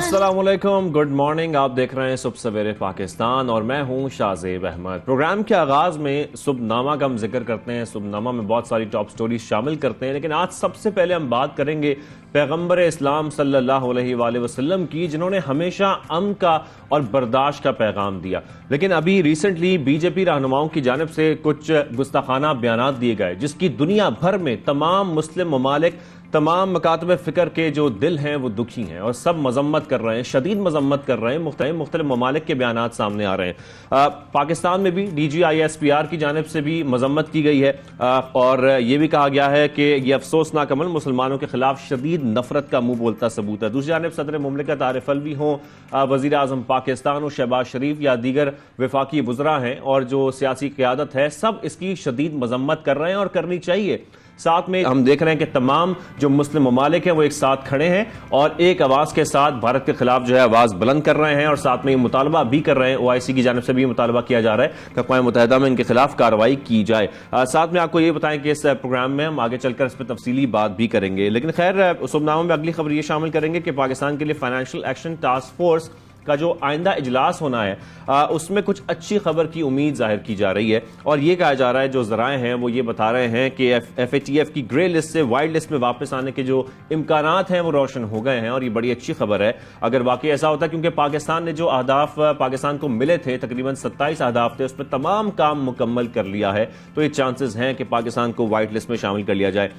अस्सलामुअलैकुम, good morning. आप देख रहे हैं सुबह सवेरे पाकिस्तान और मैं हूं शाहजेब अहमद। प्रोग्राम के आगाज में सुबहनामा का हम जिक्र करते हैं। सुबहनामा में बहुत सारी टॉप स्टोरीज शामिल करते हैं, लेकिन आज सबसे पहले हम बात करेंगे पैगंबर इस्लाम सल्लल्लाहु अलैहि वसल्लम की, जिन्होंने हमेशा अमन का और बर्दाश्त का पैगाम दिया। लेकिन अभी रिसेंटली बीजेपी रहनुमाओं की जानिब से कुछ गुस्ताखाना बयानात दिए गए, जिसकी दुनिया भर में तमाम मुस्लिम ममालिक, तमाम मकातब फिक्र के जो दिल हैं वो दुखी हैं और सब मजम्मत कर रहे हैं, शदीद मजम्मत कर रहे हैं। मुख्तलिफ ममालिक के बयानात सामने आ रहे हैं। पाकिस्तान में भी DGISPR की जानिब से भी मजम्मत की गई है और ये भी कहा गया है कि यह अफसोसनाक अमल मुसलमानों के खिलाफ शदीद नफरत का मुंह बोलता सबूत है। दूसरी जानिब सदर मुमलिकत आरिफ अलवी हों, वजीर आजम पाकिस्तान हो शहबाज शरीफ या दीगर वफाकी वुज़रा हैं और जो सियासी क़यादत है, सब इसकी शदीद मजम्मत कर रहे हैं और करनी चाहिए। साथ में हम देख रहे हैं कि तमाम जो मुस्लिम ममालिक हैं वो एक साथ खड़े हैं और एक आवाज के साथ भारत के खिलाफ जो है आवाज बुलंद कर रहे हैं और साथ में ये मुतालबा भी कर रहे हैं। OIC की जानिब से भी मुतालबा किया जा रहा है कि अक़वाम मुत्तहिदा में इनके खिलाफ कार्रवाई की जाए। साथ में आपको ये बताएं कि इस प्रोग्राम में हम आगे चलकर इस पर तफसीली बात भी करेंगे। लेकिन खैर, सुबहनामा में अगली खबर ये शामिल करेंगे कि पाकिस्तान के लिए फाइनेंशियल एक्शन टास्क फोर्स का जो आइंदा इजलास होना है, उसमें कुछ अच्छी खबर की उम्मीद जाहिर की जा रही है और ये कहा जा रहा है, जो ज़राए हैं वो ये बता रहे हैं कि FATF की ग्रे लिस्ट से वाइट लिस्ट में वापस आने के जो इम्कानात हैं वो रोशन हो गए हैं और ये बड़ी अच्छी खबर है अगर वाकई ऐसा होता है, क्योंकि पाकिस्तान ने जो अहदाफ पाकिस्तान को मिले थे, तकरीबन 27 अहदाफ थे, उस पर तमाम काम मुकम्मल कर लिया है। तो ये चांसेस हैं कि पाकिस्तान को वाइट लिस्ट में शामिल कर लिया जाए।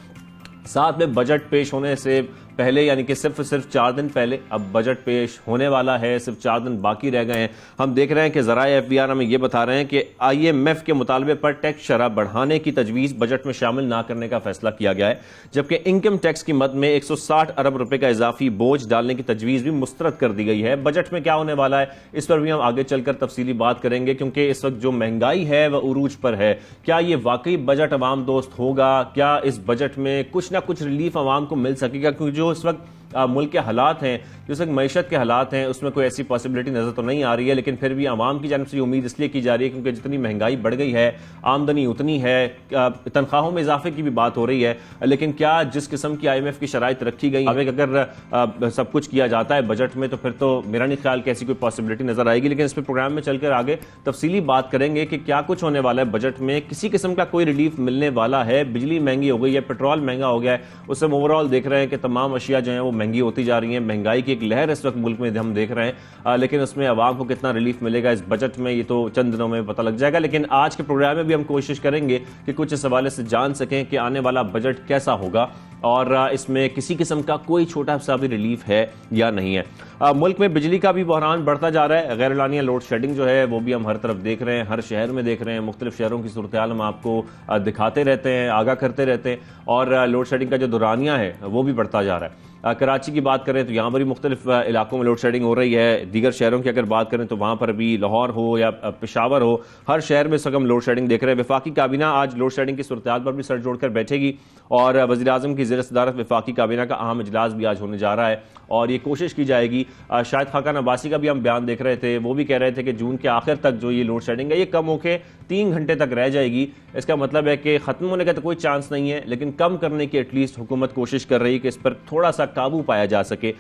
साथ में बजट पेश होने से पहले, यानी कि सिर्फ 4 दिन पहले अब बजट पेश होने वाला है, सिर्फ 4 दिन बाकी रह गए हैं। हम देख रहे हैं कि ज़राए FBR हमें यह बता रहे हैं कि IMF के मुतालबे पर टैक्स शरह बढ़ाने की तजवीज़ बजट में शामिल ना करने का फैसला किया गया है, जबकि इनकम टैक्स की मद में 160 अरब रुपए का इजाफी बोझ डालने की तजवीज़ भी मुस्तरद कर दी गई है। बजट में क्या होने वाला है इस पर भी हम आगे चलकर तफसीली बात करेंगे, क्योंकि इस वक्त जो महंगाई है वह उरूज पर है। क्या ये वाकई बजट अवाम दोस्त होगा? क्या इस बजट में कुछ ना कुछ रिलीफ अवाम को मिल सकेगा? क्योंकि जो इस वक्त मुल्क के हालात हैं, जो तक मैशत के हालात हैं, उसमें कोई ऐसी पॉसिबिलिटी नजर तो नहीं आ रही है, लेकिन फिर भी आवाम की जानिब से उम्मीद इसलिए की जा रही है क्योंकि जितनी महंगाई बढ़ गई है, आमदनी उतनी है, तनख्वाहों में इजाफे की भी बात हो रही है। लेकिन क्या जिस किस्म की IMF की शराइत रखी गई, अगर सब कुछ किया जाता है बजट में, तो फिर तो मेरा नहीं ख्याल कि ऐसी कोई पॉसिबिलिटी नजर आएगी। लेकिन इस पर प्रोग्राम में चलकर आगे तफसीली बात करेंगे कि क्या कुछ होने वाला है बजट में, किसी किस्म का कोई रिलीफ मिलने वाला है। बिजली महंगी हो गई है, पेट्रोल महंगा हो गया है, उससे ओवरऑल देख रहे हैं कि तमाम अशिया जो है वो महंगी होती जा रही है। महंगाई की एक लहर इस वक्त मुल्क में हम देख रहे हैं, लेकिन उसमें आवाम को कितना रिलीफ मिलेगा इस बजट में, ये तो चंद दिनों में पता लग जाएगा। लेकिन आज के प्रोग्राम में भी हम कोशिश करेंगे कि कुछ इस हवाले से जान सकें कि आने वाला बजट कैसा होगा और इसमें किसी किस्म का कोई छोटा सा भी रिलीफ है या नहीं है। मुल्क में बिजली का भी बहरान बढ़ता जा रहा है। गैर एलानिया लोड शेडिंग जो है वो भी हम हर तरफ देख रहे हैं, हर शहर में देख रहे हैं। मुख्तलिफ शहरों की सूरत हाल हम आपको दिखाते रहते हैं, आगाह करते रहते हैं और लोड शेडिंग का जो दौरानिया है वो भी बढ़ता जा रहा है। कराची की बात करें तो यहाँ पर भी मुख्तलिफ इलाकों में लोड शेडिंग हो रही है। दीगर शहरों की अगर बात करें तो वहाँ पर भी, लाहौर हो या पेशावर हो, हर शहर में सगम लोड शेडिंग देख रहे हैं। वफाकी काबीना आज लोड शेडिंग की सूरत हाल पर भी सर जोड़कर बैठेगी और वज़ीर आज़म की ज़ेर सदारत वफाकी काबीना का अहम इजलास भी आज होने जा रहा है और ये कोशिश की जाएगी। शायद खाकान अब्बासी का भी हम बयान देख रहे थे, वो भी कह रहे थे कि जून के आखिर तक जो ये लोड शेडिंग है ये कम होकर 3 घंटे तक रह जाएगी। इसका मतलब है कि खत्म होने का तो कोई चांस नहीं है, लेकिन कम करने की एटलीस्ट हुकूमत कोशिश कर रही है कि इस पर थोड़ा सा काबू पाया जा सके।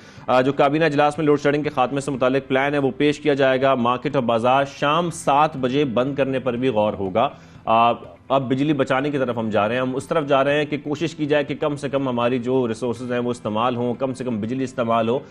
जो काबीना इजलास में लोड शेडिंग के खात्मे से मुतालिक प्लान है वो पेश किया जाएगा। मार्केट और बाजार शाम 7 बजे बंद करने पर भी गौर होगा। अब बिजली बचाने की तरफ हम जा रहे हैं, हम उस तरफ जा रहे हैं कि कोशिश की जाए कि कम से कम हमारी जो रिसोर्सेज हैं वो इस्तेमाल हों, कम से कम बिजली इस्तेमाल हो।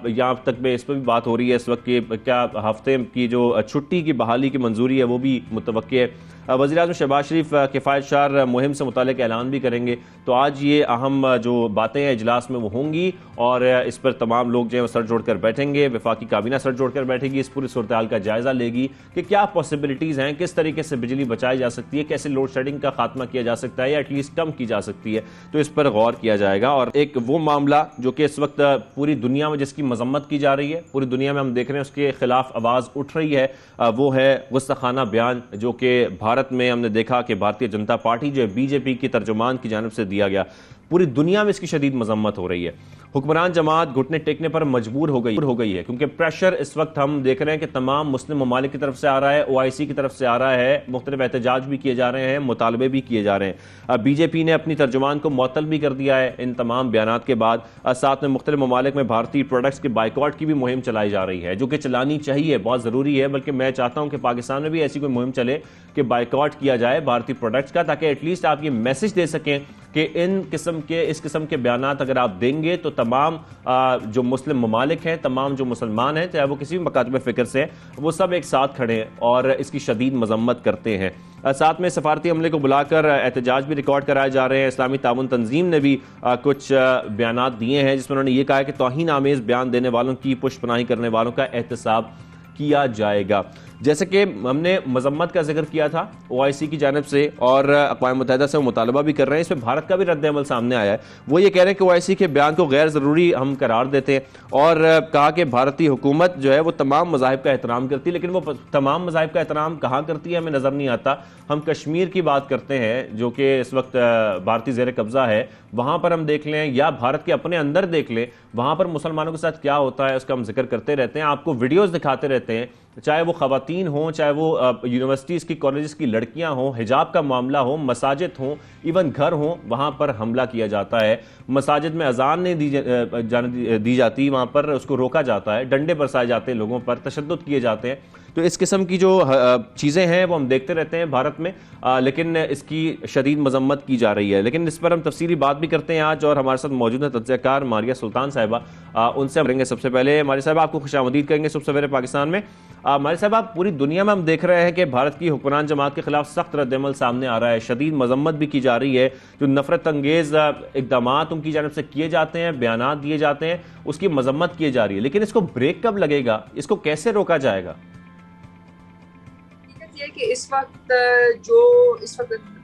यहाँ तक पे इस पर भी बात हो रही है इस वक्त कि क्या हफ्ते की जो छुट्टी की बहाली की मंजूरी है वो भी मुतवक्की है। वज़ीर आज़म शहबाज शरीफ किफ़ायतशार मुहिम से मुतालिक ऐलान भी करेंगे, तो आज ये अहम जो बातें हैं इजलास में वो होंगी और इस पर तमाम लोग जो है सर जोड़कर बैठेंगे। वफाकी काबीना सर जोड़कर बैठेगी, इस पूरी सूरत हाल का जायजा लेगी कि क्या पॉसिबिलिटीज़ हैं, किस तरीके से बिजली बचाई जा सकती है, कैसे लोड शेडिंग का खात्मा किया जा सकता है या एटलीस्ट कम की जा सकती है, तो इस पर गौर किया जाएगा। और एक वो मामला जो कि इस वक्त पूरी दुनिया में जिसकी मजम्मत की जा रही है, पूरी दुनिया में हम देख रहे हैं उसके खिलाफ आवाज़ उठ रही है, वो है गुस्ताखाना बयान जो कि भारत में हमने देखा कि भारतीय जनता पार्टी जो है बीजेपी की तर्जुमान की जानिब से दिया गया। पूरी दुनिया में इसकी शदीद मजम्मत हो रही है। हुक्मरान जमात घुटने टेकने पर मजबूर हो गई है, क्योंकि प्रेशर इस वक्त हम देख रहे हैं कि तमाम मुस्लिम ममालिक की तरफ से आ रहा है, OIC की तरफ से आ रहा है, मुख्तलिफ एहतजाज भी किए जा रहे हैं, मुतालबे भी किए जा रहे हैं। BJP ने अपनी तर्जुमान को मुअत्तल भी कर दिया है इन तमाम बयानात के बाद। साथ में मुख्तलिफ ममालिक में भारतीय प्रोडक्ट्स के बाइकआउट की भी मुहिम चलाई जा रही है, जो कि चलानी चाहिए, बहुत ज़रूरी है। बल्कि मैं चाहता हूँ कि पाकिस्तान में भी ऐसी कोई मुहिम चले कि बाइकआउट किया जाए भारतीय प्रोडक्ट्स का, ताकि एटलीस्ट आप ये मैसेज दे सकें कि इस किस्म के बयानात अगर आप देंगे तो तमाम जो मुस्लिम ममालिक हैं, तमाम जो मुसलमान हैं, चाहे वो किसी भी मकातब फ़िक्र से हैं, वो सब एक साथ खड़े हैं और इसकी शदीद मजम्मत करते हैं। साथ में सफारती अमले को बुलाकर एहतजाज भी रिकॉर्ड कराए जा रहे हैं। इस्लामी ताउन तंजीम ने भी कुछ बयानात दिए हैं, जिसमें उन्होंने ये कहा है कि तौहीन आमेज़ बयान देने वालों की पुष्पनाही करने वालों का एहतसाब किया जाएगा। जैसे कि हमने मजम्मत का जिक्र किया था OIC की जानिब से, और अक़वाम मुत्तहिदा से वो मुतालबा भी कर रहे हैं, इसमें भारत का भी रद्द-ए-अमल सामने आया है। वो ये कह रहे हैं कि OIC के बयान को गैर ज़रूरी हम करार देते हैं, और कहा कि भारतीय हुकूमत जो है वो तमाम मज़ाहिब का एहतराम करती है, लेकिन वो तमाम मज़ाहिब का एहतराम कहाँ करती है हमें नज़र नहीं आता। हम कश्मीर की बात करते हैं, जो कि इस वक्त भारतीय ज़ेर कब्ज़ा है, वहाँ पर हम देख लें या भारत के अपने अंदर देख लें, वहाँ पर मुसलमानों के साथ क्या होता है उसका हम जिक्र करते रहते हैं, आपको वीडियोज़ दिखाते रहते हैं, चाहे वो ख़वातीन हों, चाहे वो यूनिवर्सिटीज़ की कॉलेजेस की लड़कियां हों, हिजाब का मामला हो, मसाजिद हों, इवन घर हों, वहाँ पर हमला किया जाता है। मसाजिद में अजान नहीं दी जाती, वहाँ पर उसको रोका जाता है, डंडे बरसाए जाते हैं लोगों पर, तशद्दुद किए जाते हैं। तो इस किस्म की जो चीज़ें हैं वो हम देखते रहते हैं भारत में, लेकिन इसकी शदीद मजम्मत की जा रही है। लेकिन इस पर हम तफसीली बात भी करते हैं आज, और हमारे साथ मौजूद है तज्ज़ियाकार मारिया सुल्तान साहिबा। उनसे हम करेंगे। सबसे पहले मारिया साहिबा, आपको खुशामदीद करेंगे सुबह सवेरे पाकिस्तान में। मारिया साहिबा, पूरी दुनिया में हम देख रहे हैं कि भारत की हुक्मरान जमात के खिलाफ सख्त रद्द-ए-अमल सामने आ रहा है, शदीद मजम्मत भी की जा रही है, जो नफरत अंगेज़ इक़दाम उनकी जानब से किए जाते हैं, बयानात दिए जाते हैं, उसकी मजम्मत की जा रही है। लेकिन इसको ब्रेक कब लगेगा, इसको कैसे रोका जाएगा? कि इस वक्त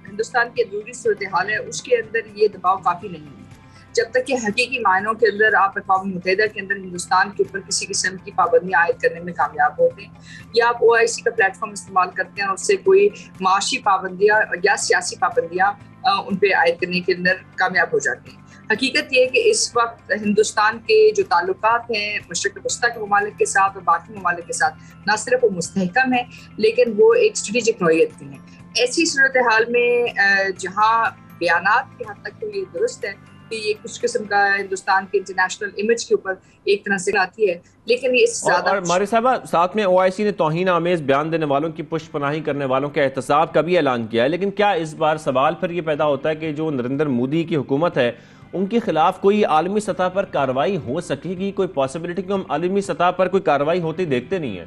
हिंदुस्तान की अंदरूनी सूरत हाल है, उसके अंदर ये दबाव काफ़ी नहीं है। जब तक कि हकीकी मायनों के अंदर आप अक़वाम मुत्तहिदा के अंदर हिंदुस्तान के ऊपर किसी किस्म की पाबंदियाँ आयद करने में कामयाब होते हैं, या आप OIC का प्लेटफॉर्म इस्तेमाल करते हैं और उससे कोई माशी पाबंदियाँ या सियासी पाबंदियाँ उन पर आयद करने के अंदर कामयाब हो जाते हैं। हकीकत ये है कि इस वक्त हिंदुस्तान के जो ताल्लुकात हैं मशरिक़ वस्ता के ममालिक के साथ और बाकी ममालिक के साथ, ना सिर्फ वो मुस्तहकम है लेकिन वो एक स्ट्रेटेजिक नौइयत की हैं। ऐसी सूरत हाल में जहाँ बयानात की हद तक तो ये दुरुस्त है कि ये कुछ किस्म का हिंदुस्तान के इंटरनेशनल इमेज के ऊपर एक तरह से आती है, लेकिन ये ज्यादा। और मारिया साहबा, साथ में OIC ने तौहीन आमेज बयान देने वालों की पुष्पनाही करने वालों के एहतसाब का भी ऐलान किया है, लेकिन क्या इस बार सवाल फिर ये पैदा होता है कि जो नरेंद्र मोदी की हुकूमत है उनके खिलाफ कोई आलमी सतह पर कार्रवाई हो सकेगी? कोई पॉसिबिलिटी कि हम आलमी सतह पर कोई कार्रवाई होती देखते नहीं है?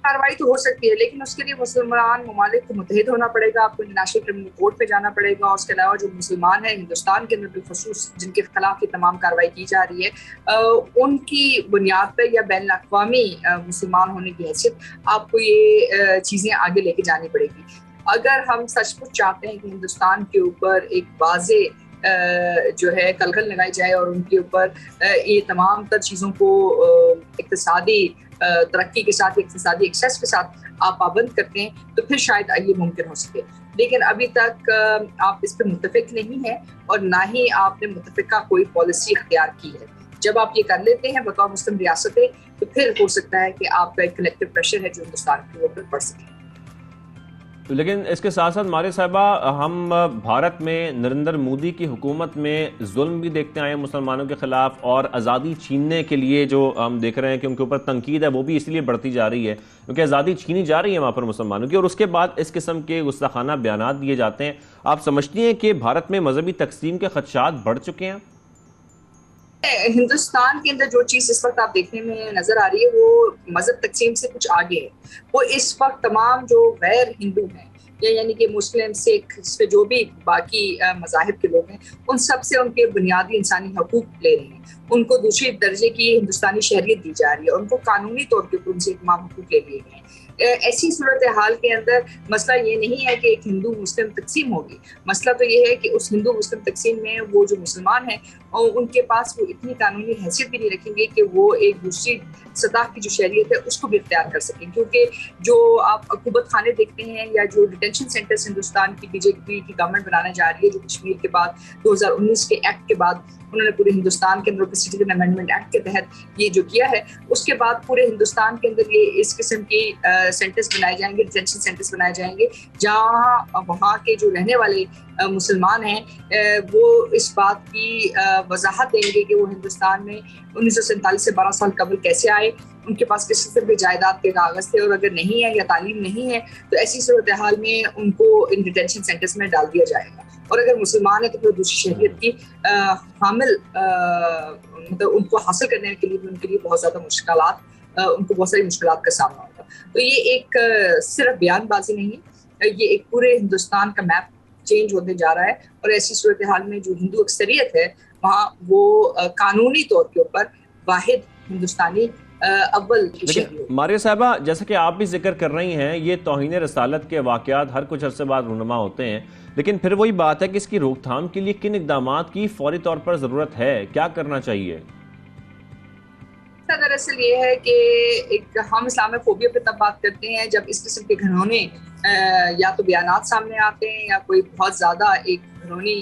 कार्रवाई तो हो सकती है, लेकिन उसके लिए मुसलमान ममालिक को मुत्तहिद होना पड़ेगा, आपको इंटरनेशनल क्रिमिनल कोर्ट पे जाना पड़ेगा। और उसके अलावा जो मुसलमान हैं हिंदुस्तान के अंदर बिलखुसूस जिनके खिलाफ ये तमाम कार्रवाई की जा रही है, उनकी बुनियाद पर या बैन अक़वामी मुसलमान होने की हैसियत आपको ये चीज़ें आगे लेके जानी पड़ेगी। अगर हम सचमुच चाहते हैं कि हिंदुस्तान के ऊपर एक वाज़े जो है कलकल लगाई जाए और उनके ऊपर ये तमाम तर चीज़ों को इक़्तिसादी तरक्की के साथ, इक़्तिसादी एक्सेस के साथ आप पाबंद करते हैं, तो फिर शायद ये मुमकिन हो सके। लेकिन अभी तक आप इस पर मुत्तफिक नहीं है और ना ही आपने मुत्तफिका कोई पॉलिसी इख्तियार की है। जब आप ये कर लेते हैं बतौर मुस्लिम रियासतें, तो फिर हो सकता है कि आपका एक कलेक्टिव प्रेशर है जो हिंदुस्तान के ऊपर पड़ सके। लेकिन इसके साथ साथ मारिया साहिबा, हम भारत में नरेंद्र मोदी की हुकूमत में जुल्म भी देखते आए मुसलमानों के खिलाफ, और आज़ादी छीनने के लिए जो हम देख रहे हैं कि उनके ऊपर तनकीद है वो भी इसलिए बढ़ती जा रही है क्योंकि आज़ादी छीनी जा रही है वहाँ पर मुसलमानों की, और उसके बाद इस किस्म के गुस्ताखाना बयानात दिए जाते हैं। आप समझती हैं कि भारत में मजहबी तकसीम के खदशात बढ़ चुके हैं? हिंदुस्तान के अंदर जो चीज़ इस वक्त आप देखने में नजर आ रही है वो मजहब तकसीम से कुछ आगे है। वो इस वक्त तमाम जो गैर हिंदू हैं, यानी कि मुस्लिम, सिख, जो भी बाकी मज़ाहिब के लोग हैं, उन सब से उनके बुनियादी इंसानी हकूक ले रहे हैं। उनको दूसरे दर्जे की हिंदुस्तानी शहरियत दी जा रही है, उनको कानूनी तौर के ऊपर उनसे तमाम हकूक ले लिए गए हैं। ऐसी सूरत हाल के अंदर मसला ये नहीं है कि एक हिंदू मुस्लिम तकसीम होगी, मसला तो ये है कि उस हिंदू मुस्लिम तकसीम में वो जो मुसलमान हैं और उनके पास वो इतनी कानूनी हैसियत भी नहीं रखेंगे कि वो एक दूसरी सतह की जो शहरियत है उसको भी इख्तियार कर सकें। क्योंकि जो आप अकूबत खाने देखते हैं या जो डिटेंशन सेंटर्स हिंदुस्तान की बीजेपी की गवर्नमेंट बनाने जा रही है, जो कश्मीर के बाद 2019 के एक्ट के बाद उन्होंने पूरे हिंदुस्तान के अंदर सिटीजन अमेंडमेंट एक्ट के तहत ये जो किया है, उसके बाद पूरे हिंदुस्तान के अंदर ये इस किस्म की सेंटर्स बनाए जाएंगे, डिटेंशन सेंटर्स बनाए जाएंगे, जहाँ वहाँ के जो रहने वाले मुसलमान हैं वो इस बात की वजाहत देंगे कि वो हिंदुस्तान में 1947 से 12 साल कबल कैसे आए, उनके पास किस किस्म के जायदाद के कागज थे, और अगर नहीं है या तालीम नहीं है तो ऐसी सूरत हाल में उनको इन डिटेंशन सेंटर्स में डाल दिया जाएगा। और अगर मुसलमान है तो फिर दूसरी शहरियत की हामिल मतलब उनको हासिल करने के लिए भी उनके लिए बहुत ज़्यादा उनको बहुत सारी मुश्किलात का सामना होगा। तो ये एक सिर्फ बयानबाजी नहीं है, ये एक पूरे हिंदुस्तान का मैप चेंज होने जा रहा है। और ऐसी सूरत हाल में जो हिंदू अक्सरियत है वहाँ वो कानूनी तौर के ऊपर वाहिद हिंदुस्तानी अव्वल की शहरी। मारिया साहबा, जैसे कि आप भी जिक्र कर रही हैं, ये तौहीन रसालत के वाकयात हर कुछ अरसे बाद रूनुमा होते हैं, लेकिन फिर वही बात है कि इसकी रोकथाम के लिए किन इकदामात की फौरी तौर पर जरूरत है, क्या करना चाहिए? दरअसल ये है कि एक हम इस्लामोफोबिया पे तब बात करते हैं जब इस किस्म के घिनौने या तो बयानात सामने आते हैं या कोई बहुत ज़्यादा एक घिनौनी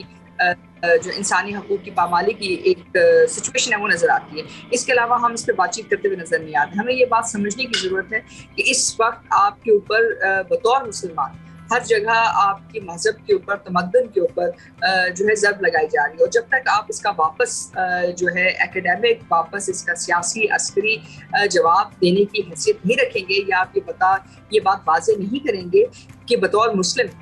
जो इंसानी हकूक़ की पामाली की एक सिचुएशन है वो नज़र आती है। इसके अलावा हम इस पर बातचीत करते हुए नज़र नहीं आते। हमें ये बात समझने की ज़रूरत है कि इस वक्त आपके ऊपर बतौर मुसलमान हर जगह आपकी मजहब के ऊपर, तमद्दुन के ऊपर जो है ज़रब लगाई जा रही है। और जब तक आप इसका वापस जो है एकेडमिक वापस इसका सियासी अस्करी जवाब देने की हैसियत नहीं रखेंगे या आप ये बात वाज़ेह नहीं करेंगे कि बतौर मुस्लिम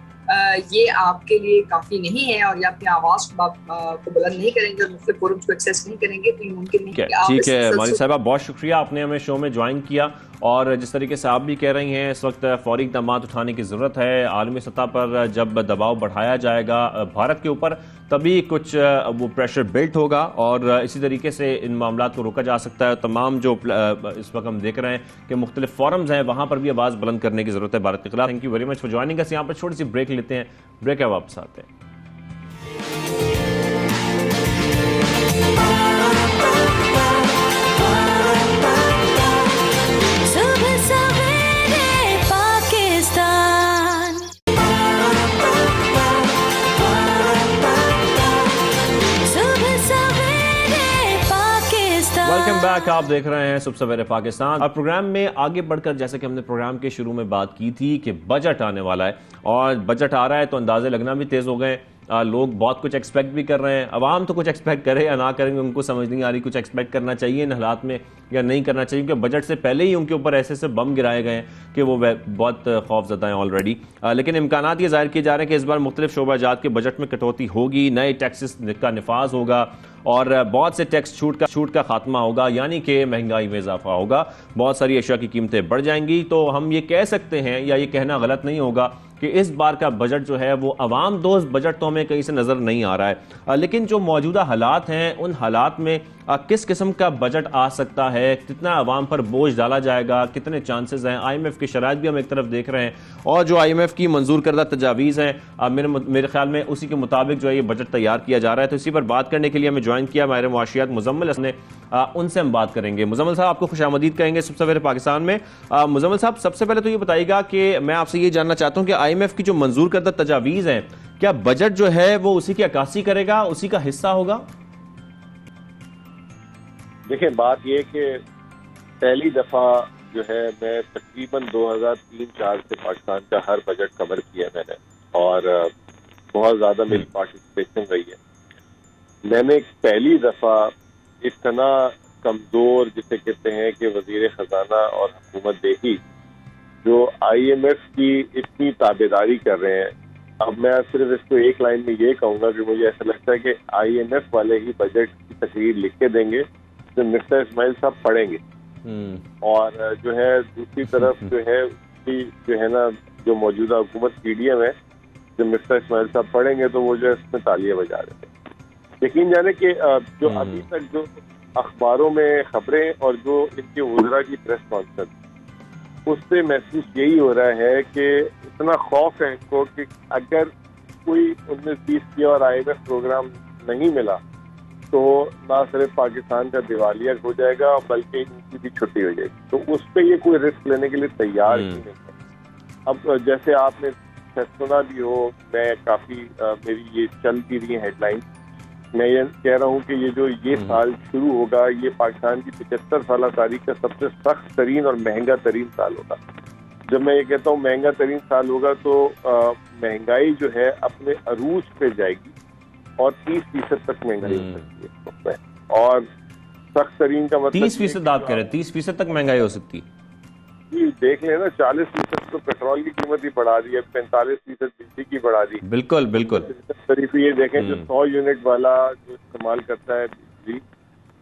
ये आपके लिए काफ़ी नहीं है और या अपनी आवाज़ को बुलंद नहीं करेंगे और मुख्तलिफ फोरम्स को एक्सेस नहीं करेंगे तो ये मुमकिन नहीं है। ठीक है मारिया साहबा, बहुत शुक्रिया, आपने हमें शो में ज्वाइन किया। और जिस तरीके से आप भी कह रही हैं, इस वक्त फौरी इक़दाम उठाने की ज़रूरत है। आलमी सतह पर जब दबाव बढ़ाया जाएगा भारत के ऊपर, तभी कुछ वो प्रेशर बिल्ट होगा और इसी तरीके से इन मामलों को रोका जा सकता है। तमाम जो इस वक्त हम देख रहे हैं कि मुख्तलिफ फोरम्स हैं, वहाँ पर भी आवाज़ बुलंद करने की ज़रूरत है भारत के खिलाफ। Thank you very much for joining us. यहाँ पर छोटी सी ब्रेक लेते हैं, ब्रेक है, वापस आते हैं। वेलकम बैक, आप देख रहे हैं सुबह सवेरे पाकिस्तान। अब प्रोग्राम में आगे बढ़कर, जैसे कि हमने प्रोग्राम के शुरू में बात की थी कि बजट आने वाला है और बजट आ रहा है तो अंदाजे लगना भी तेज हो गए। लोग बहुत कुछ एक्सपेक्ट भी कर रहे हैं। अवाम तो कुछ एक्सपेक्ट करे या ना करेंगे, उनको समझ नहीं आ रही कुछ एक्सपेक्ट करना चाहिए इन हालात में या नहीं करना चाहिए, क्योंकि बजट से पहले ही उनके ऊपर ऐसे ऐसे बम गिराए गए हैं कि वो बहुत खौफजदा हैं ऑलरेडी। लेकिन इम्कानात ये जाहिर किए जा रहे हैं कि इस बार मुख्तलिफ शोबाजात के बजट में कटौती होगी, नए टैक्सेस का निफाज होगा और बहुत से टैक्स छूट का खात्मा होगा, यानी कि महंगाई में इजाफा होगा, बहुत सारी अशिया की कीमतें बढ़ जाएंगी। तो हम ये कह सकते हैं या ये कहना गलत नहीं होगा कि इस बार का बजट जो है वो अवाम दोस्त बजट तो हमें कहीं से नजर नहीं आ रहा है। लेकिन जो मौजूदा हालात हैं, उन हालात में किस किस्म का बजट आ सकता है, कितना अवाम पर बोझ डाला जाएगा, कितने चांसेस हैं, IMF की शराइत भी हम एक तरफ देख रहे हैं और जो IMF की मंजूर करदा तजावीज़ हैं, मेरे ख्याल में उसी के मुताबिक जो है ये बजट तैयार किया जा रहा है। तो इसी पर बात करने के लिए हमें ज्वाइन किया माहिर मुआशियात मुजम्मिल ने, उनसे हम बात करेंगे। मुजम्मिल साहब, आपको खुशामदीद कहेंगे सुबह सवेरे पाकिस्तान में। मुजम्मिल साहब, सबसे पहले तो ये बताइएगा कि मैं आपसे ये जानना चाहता हूँ कि IMF की जो मंजूर करदा तजावीज़ हैं, क्या बजट जो है वो उसी की अक्कासी करेगा, उसी का हिस्सा होगा? देखिए, बात ये कि पहली दफ़ा जो है मैं तकरीबन 2003-04 से पाकिस्तान का हर बजट कवर किया मैंने और बहुत ज़्यादा मेरी पार्टिसिपेशन रही है। मैंने पहली दफ़ा इतना कमज़ोर जिसे कहते हैं कि वज़ीर ख़जाना और हुकूमत देखी जो IMF की इतनी ताबेदारी कर रहे हैं। अब मैं सिर्फ इसको एक लाइन में ये कहूँगा कि मुझे ऐसा लगता है कि IMF वाले ही बजट की तकरीर लिख के देंगे जो मिस्टर इस्माइल साहब पढ़ेंगे और जो है दूसरी तरफ जो है उसकी जो है ना जो मौजूदा हुकूमत PDM है, जो मिस्टर इस्माइल साहब पढ़ेंगे तो वो जो है इसमें तालियां बजा रहे थे। यकीन जाने कि जो अभी तक जो अखबारों में खबरें और जो इनके वज़रा की प्रेस कॉन्फ्रेंस उससे महसूस यही हो रहा है कि इतना खौफ है इनको कि अगर कोई 19-20 की और IMF प्रोग्राम नहीं मिला तो ना सिर्फ पाकिस्तान का दिवालिया हो जाएगा बल्कि इनकी भी छुट्टी हो जाएगी। तो उस पर ये कोई रिस्क लेने के लिए तैयार ही नहीं है। अब जैसे आपने सुना भी हो, मैं काफ़ी मेरी ये चलती रही हेडलाइन, मैं ये कह रहा हूँ कि ये साल शुरू होगा, ये पाकिस्तान की 75 साल तारीख का सबसे सख्त तरीन और महंगा तरीन साल होगा। जब मैं ये कहता हूँ महंगा तरीन साल होगा तो महंगाई जो है अपने अरूज पे जाएगी और 30% तक महंगाई हो सकती है। और सख्त तरीन का मतलब 30% आप कह रहे हैं, 30% तक महंगाई हो सकती है? जी देख लेना, 40% तो पेट्रोल की कीमत ही बढ़ा दी है, 45% बिजली की बढ़ा दी। बिल्कुल बिल्कुल। तरीफ ये देखें जो 100 यूनिट वाला जो इस्तेमाल करता है बिजली,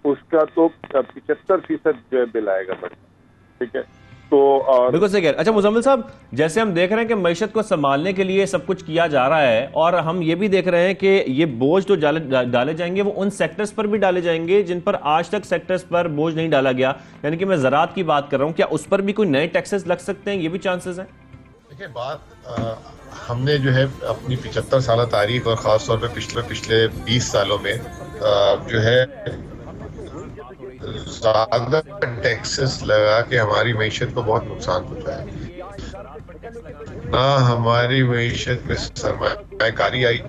उसका तो 75% जो है बिल आएगा बढ़। ठीक है, तो बिल्कुल सही कह रहे हैं। अच्छा मुजम्मिल साहब, जैसे हम देख रहे हैं कि मईशत को संभालने के लिए सब कुछ किया जा रहा है और हम ये भी देख रहे हैं कि ये बोझ जो डाले जाएंगे वो उन सेक्टर्स पर भी डाले जाएंगे जिन पर आज तक सेक्टर्स पर बोझ नहीं डाला गया, यानी कि मैं ज़राअत की बात कर रहा हूँ। क्या उस पर भी कोई नए टैक्सेस लग सकते हैं? ये भी चांसेस हैं? देखिए हमने जो है अपनी 75 साल तारीख और ख़ास तौर पे पिछले 20 सालों में जो है ज़्यादा टैक्सेस लगा के हमारी मईशत को बहुत नुकसान पहुंचाया। ना हमारी मईशत में सरमायाकारी आई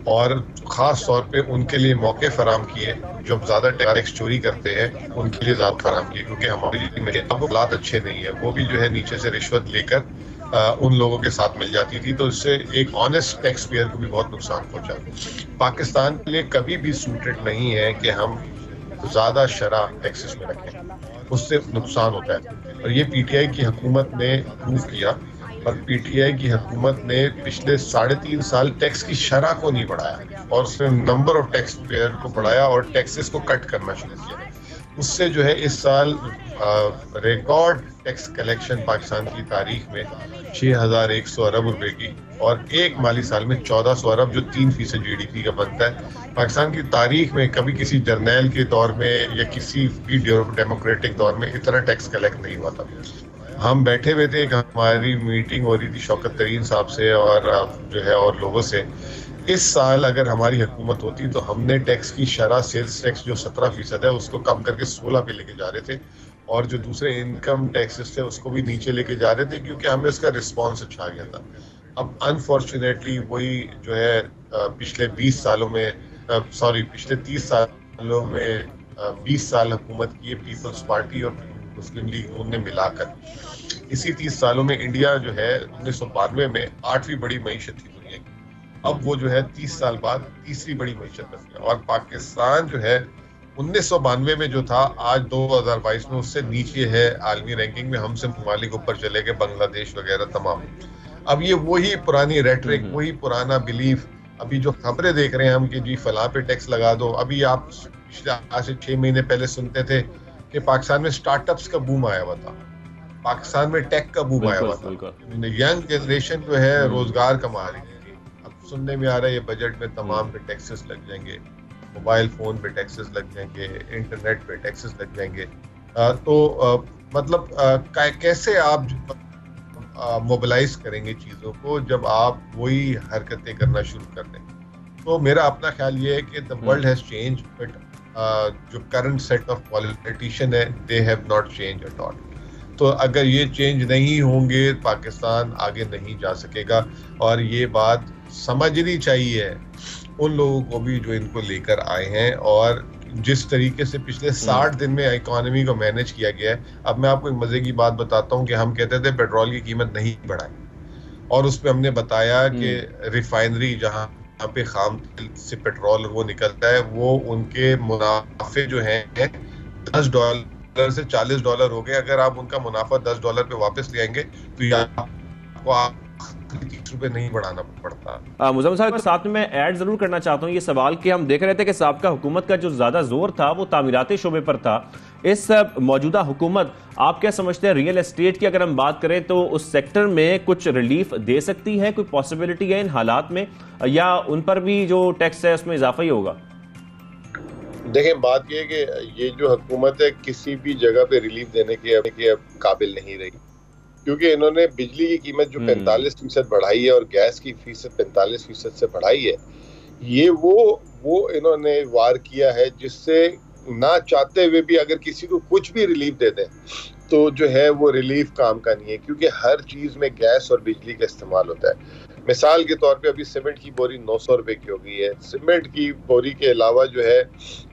और ख़ास तौर पे उनके लिए मौके फराम किए जो ज़्यादा टैक्स चोरी करते हैं उनके लिए ज़्यादा फराम किए, क्योंकि हमारी हालात अच्छे नहीं है। वो भी जो है नीचे से रिश्वत लेकर उन लोगों के साथ मिल जाती थी, तो इससे एक ऑनेस्ट टैक्स पेयर को भी बहुत नुकसान पहुंचा। पाकिस्तान के लिए कभी भी सूटेड नहीं है कि हम ज़्यादा शरह टैक्सेस में रखें, उससे नुकसान होता है। और ये PTI की हुकूमत ने प्रूव किया, और PTI की हुकूमत ने पिछले 3.5 साल टैक्स की शरह को नहीं बढ़ाया और उसने नंबर ऑफ टैक्स पेयर को बढ़ाया और टैक्सेस को कट करना शुरू किया। उससे जो है इस साल रिकॉर्ड टैक्स कलेक्शन पाकिस्तान की तारीख में 6,100 अरब रुपए की, और एक माली साल में 1,400 अरब जो 3% GDP का बनता है। पाकिस्तान की तारीख में कभी किसी जर्नैल के दौर में या किसी भी डेमोक्रेटिक दौर में इतना टैक्स कलेक्ट नहीं हुआ था। हम बैठे हुए थे, हमारी मीटिंग हो रही थी शौकत तरीन साहब से और जो है और लोगों से। इस साल अगर हमारी हुकूमत होती तो हमने टैक्स की शरह सेल्स टैक्स जो 17% है उसको कम करके 16 पे लेके जा रहे थे, और जो दूसरे इनकम टैक्सेस थे उसको भी नीचे लेके जा रहे थे, क्योंकि हमें उसका रिस्पॉन्स अच्छा आ गया था। अब अनफॉर्चुनेटली वही जो है पिछले 20 सालों में पिछले 30 सालों में 20 साल हुकूमत की पीपल्स पार्टी और मुस्लिम लीग उनने मिलाकर इसी 30 सालों में इंडिया जो है 1992 में 8वीं बड़ी मईशत थी दुनिया की। अब वो जो है 30 साल बाद तीसरी बड़ी मईशत बन गया, और पाकिस्तान जो है 1992 में जो था आज 2022 में उससे नीचे है आलमी रैंकिंग में। हमसे ममालिक ऊपर चले गए, बांग्लादेश वगैरह तमाम। अब ये वही पुरानी रेटरिक, वही पुराना बिलीफ, अभी जो खबरें देख रहे हैं हम कि जी फलां पे टैक्स लगा दो। अभी आप पिछले आज से 6 महीने पहले सुनते थे कि पाकिस्तान में स्टार्टअप्स का बूम आया हुआ था, पाकिस्तान में टेक का बूम आया हुआ था, यंग जनरेशन जो है रोजगार कमा रही है। अब सुनने में आ रहा है ये बजट में तमाम पे टैक्सेस लग जाएंगे, मोबाइल फोन पे टैक्सेस लग जाएंगे, इंटरनेट पे टैक्सेस लग जाएंगे। मतलब कैसे आप मोबिलाइज करेंगे चीज़ों को जब आप वही हरकतें करना शुरू कर दें? तो मेरा अपना ख्याल ये है कि the world has change, but जो करंट सेट ऑफ पॉलिटिशियन है they have not change at all. तो अगर ये चेंज नहीं होंगे पाकिस्तान आगे नहीं जा सकेगा, और ये बात समझनी चाहिए उन लोगों को भी जो इनको लेकर आए हैं। और जिस तरीके से पिछले 60 दिन में इकोनॉमी को मैनेज किया गया है, अब मैं आपको एक मजे की बात बताता हूँ कि हम कहते थे पेट्रोल की कीमत नहीं बढ़ाई, और उस पर हमने बताया कि रिफाइनरी जहाँ पे खाम तेल से पेट्रोल वो निकलता है, वो उनके मुनाफे जो हैं $10 से $40 हो गए। अगर आप उनका मुनाफा $10 पे वापस ले आएंगे तो आपको ₹30 नहीं बढ़ाना पड़ता। मुजम्मिल साहब साथ में मैं ऐड जरूर करना चाहता हूँ ये सवाल कि हम देख रहे थे कि साबका हुकूमत का जो ज्यादा जोर था वो तामीराती शोबे पर था। इस मौजूदा हुकूमत आप क्या समझते हैं, रियल एस्टेट की अगर हम बात करें तो उस सेक्टर में कुछ रिलीफ दे सकती है? कोई पॉसिबिलिटी है इन हालात में, या उन पर भी जो टैक्स है उसमें इजाफा ही होगा? देखिए बात यह कि ये जो हुकूमत है किसी भी जगह पे रिलीफ देने के अब काबिल नहीं रही। क्योंकि इन्होंने बिजली की कीमत जो 45% बढ़ाई है और गैस की फीसद 45% से बढ़ाई है, ये वो इन्होंने वार किया है जिससे ना चाहते हुए भी अगर किसी को कुछ भी रिलीफ दे दें तो जो है वो रिलीफ काम का नहीं है, क्योंकि हर चीज में गैस और बिजली का इस्तेमाल होता है। मिसाल के तौर पे अभी सीमेंट की बोरी 900 रुपए की हो गई है। सीमेंट की बोरी के अलावा जो है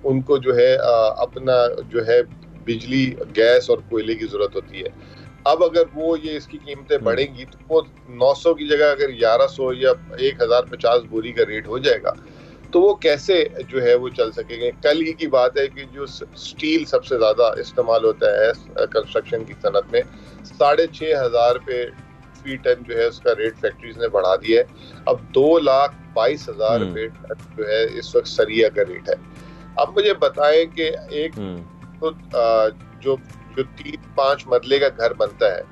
उनको जो है अपना जो है बिजली, गैस और कोयले की जरूरत होती है। अब अगर वो ये इसकी कीमतें बढ़ेंगी तो वो 900 की जगह अगर 1100 या 1050 बोरी का रेट हो जाएगा तो वो कैसे जो है वो चल सकेंगे। कल ही की बात है कि जो स्टील सबसे ज्यादा इस्तेमाल होता है कंस्ट्रक्शन की सनत में, 6500 रुपए फी टन जो है उसका रेट फैक्ट्रीज ने बढ़ा दिया है। अब 2,22,000 रुपए जो है इस वक्त सरिया का रेट है। अब मुझे बताएं कि एक तो जो 3-5 मरले का घर बनता है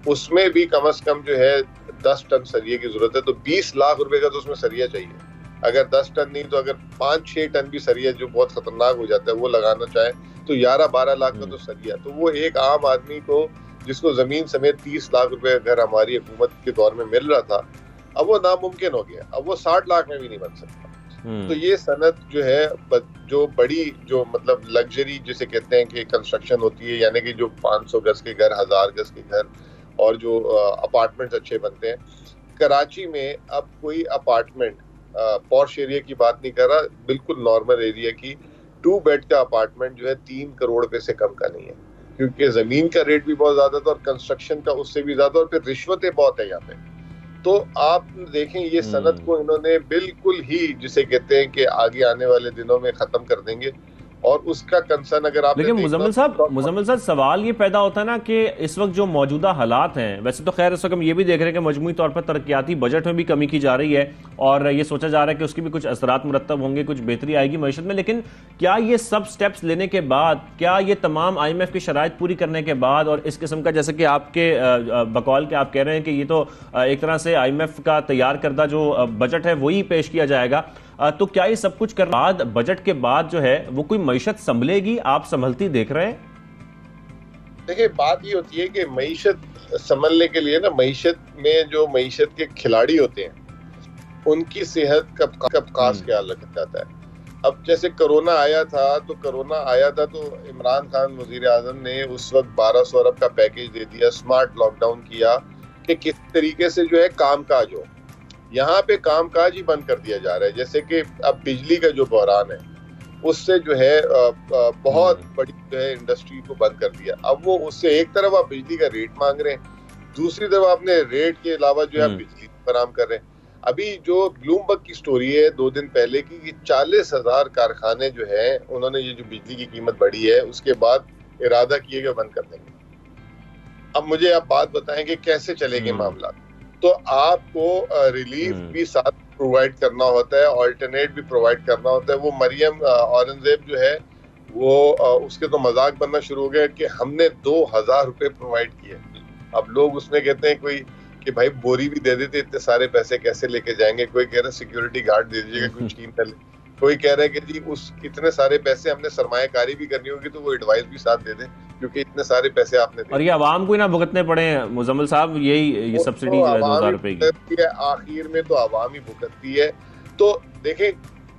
उसमें भी कम से कम जो है 10 टन सरिये की जरूरत है, तो 20 लाख रुपए का तो उसमें सरिया चाहिए। अगर 10 टन नहीं तो अगर 5-6 टन भी सरिया, जो बहुत खतरनाक हो जाता है, वो लगाना चाहे तो 11-12 लाख का तो सरिया। तो वो एक आम आदमी को जिसको जमीन समेत 30 लाख रुपए घर हमारी हुकूमत के दौर में मिल रहा था, अब वो नामुमकिन हो गया। अब वो 60 लाख में भी नहीं बन सकता। तो ये सनत जो है जो बड़ी जो मतलब लग्जरी जिसे कहते हैं कि कंस्ट्रक्शन होती है, यानी कि जो 500 गज के घर, 1000 गज के घर और जो अपार्टमेंट्स अच्छे बनते हैं। कराची में अब कोई अपार्टमेंट, पॉश एरिया की बात नहीं कर रहा, बिल्कुल नॉर्मल एरिया की 2 बेड का अपार्टमेंट जो है 3 करोड़ रुपए से कम का नहीं है, क्योंकि जमीन का रेट भी बहुत ज्यादा था और कंस्ट्रक्शन का उससे भी ज्यादा, और फिर रिश्वतें बहुत है यहाँ पे। तो आप देखें ये सनत को इन्होंने बिल्कुल ही जिसे कहते हैं कि आगे आने वाले दिनों में खत्म कर देंगे। और उसका कंसर्न अगर आप लेकिन मुजम्मिल साहब सवाल ये पैदा होता है ना कि इस वक्त जो मौजूदा हालात हैं, वैसे तो खैर इस वक्त हम ये भी देख रहे हैं कि मजमूई तौर पर तरक्याती बजट में भी कमी की जा रही है और ये सोचा जा रहा है कि उसकी भी कुछ असरात मुरत्तब होंगे, कुछ बेहतरी आएगी मईशत में। लेकिन क्या ये सब स्टेप्स लेने के बाद, क्या ये तमाम IMF की शराइत पूरी करने के बाद और इस किस्म का जैसे कि आपके बकौल के आप कह रहे हैं कि ये तो एक तरह से IMF का तैयार करदा जो बजट है वही पेश किया जाएगा, तो क्या ये सब कुछ कर बाद बजट के बाद जो है वो कोई मईशत संभलेगी? आप संभलती देख रहे हैं? देखिए, बात ये होती है कि मईशत संभलने के लिए ना, मईशत में जो मईशत के खिलाड़ी होते हैं उनकी सेहत कब खास ख्याल रखा जाता है। अब जैसे कोरोना आया था तो इमरान खान वजीर आजम ने उस वक्त 1200 अरब का पैकेज दे दिया, स्मार्ट लॉकडाउन किया कि किस तरीके से जो है कामकाज हो। यहाँ पे कामकाज ही बंद कर दिया जा रहा है। जैसे कि अब बिजली का जो बहरान है उससे जो है बहुत बड़ी जो है इंडस्ट्री को बंद कर दिया। अब वो उससे एक तरफ आप बिजली का रेट मांग रहे हैं, दूसरी तरफ आपने रेट के अलावा जो है बिजली फराहम कर रहे हैं। अभी जो ब्लूमबर्ग की स्टोरी है 2 दिन पहले की, 40,000 कारखाने जो है उन्होंने ये जो बिजली की कीमत बढ़ी है उसके बाद इरादा किए बंद कर देंगे। अब मुझे आप बात बताएं कि कैसे चलेंगे मामला। तो आपको रिलीफ भी साथ प्रोवाइड करना होता है, ऑल्टरनेट भी प्रोवाइड करना होता है। वो मरियम औरंगजेब जो है वो उसके तो मजाक बनना शुरू हो गया कि हमने 2,000 रुपए प्रोवाइड किए। अब लोग उसमें कहते हैं कोई कि भाई बोरी भी दे देते, इतने सारे पैसे कैसे लेके जाएंगे। कोई कह रहा है सिक्योरिटी गार्ड दे दीजिएगा, कुछ स्कीम कर ले। कोई कह रहा है कि जी उस इतने सारे पैसे हमने सरमायाकारी भी करनी होगी तो वो एडवाइस भी साथ दे दें, क्योंकि इतने सारे पैसे आपने और ये आवाम को ही ना भुगतने पड़े मुजम्मिल साहब, ये सब्सिडी 2,000 रुपए की आखिर में तो आवाम ही भुगतती है। तो देखें,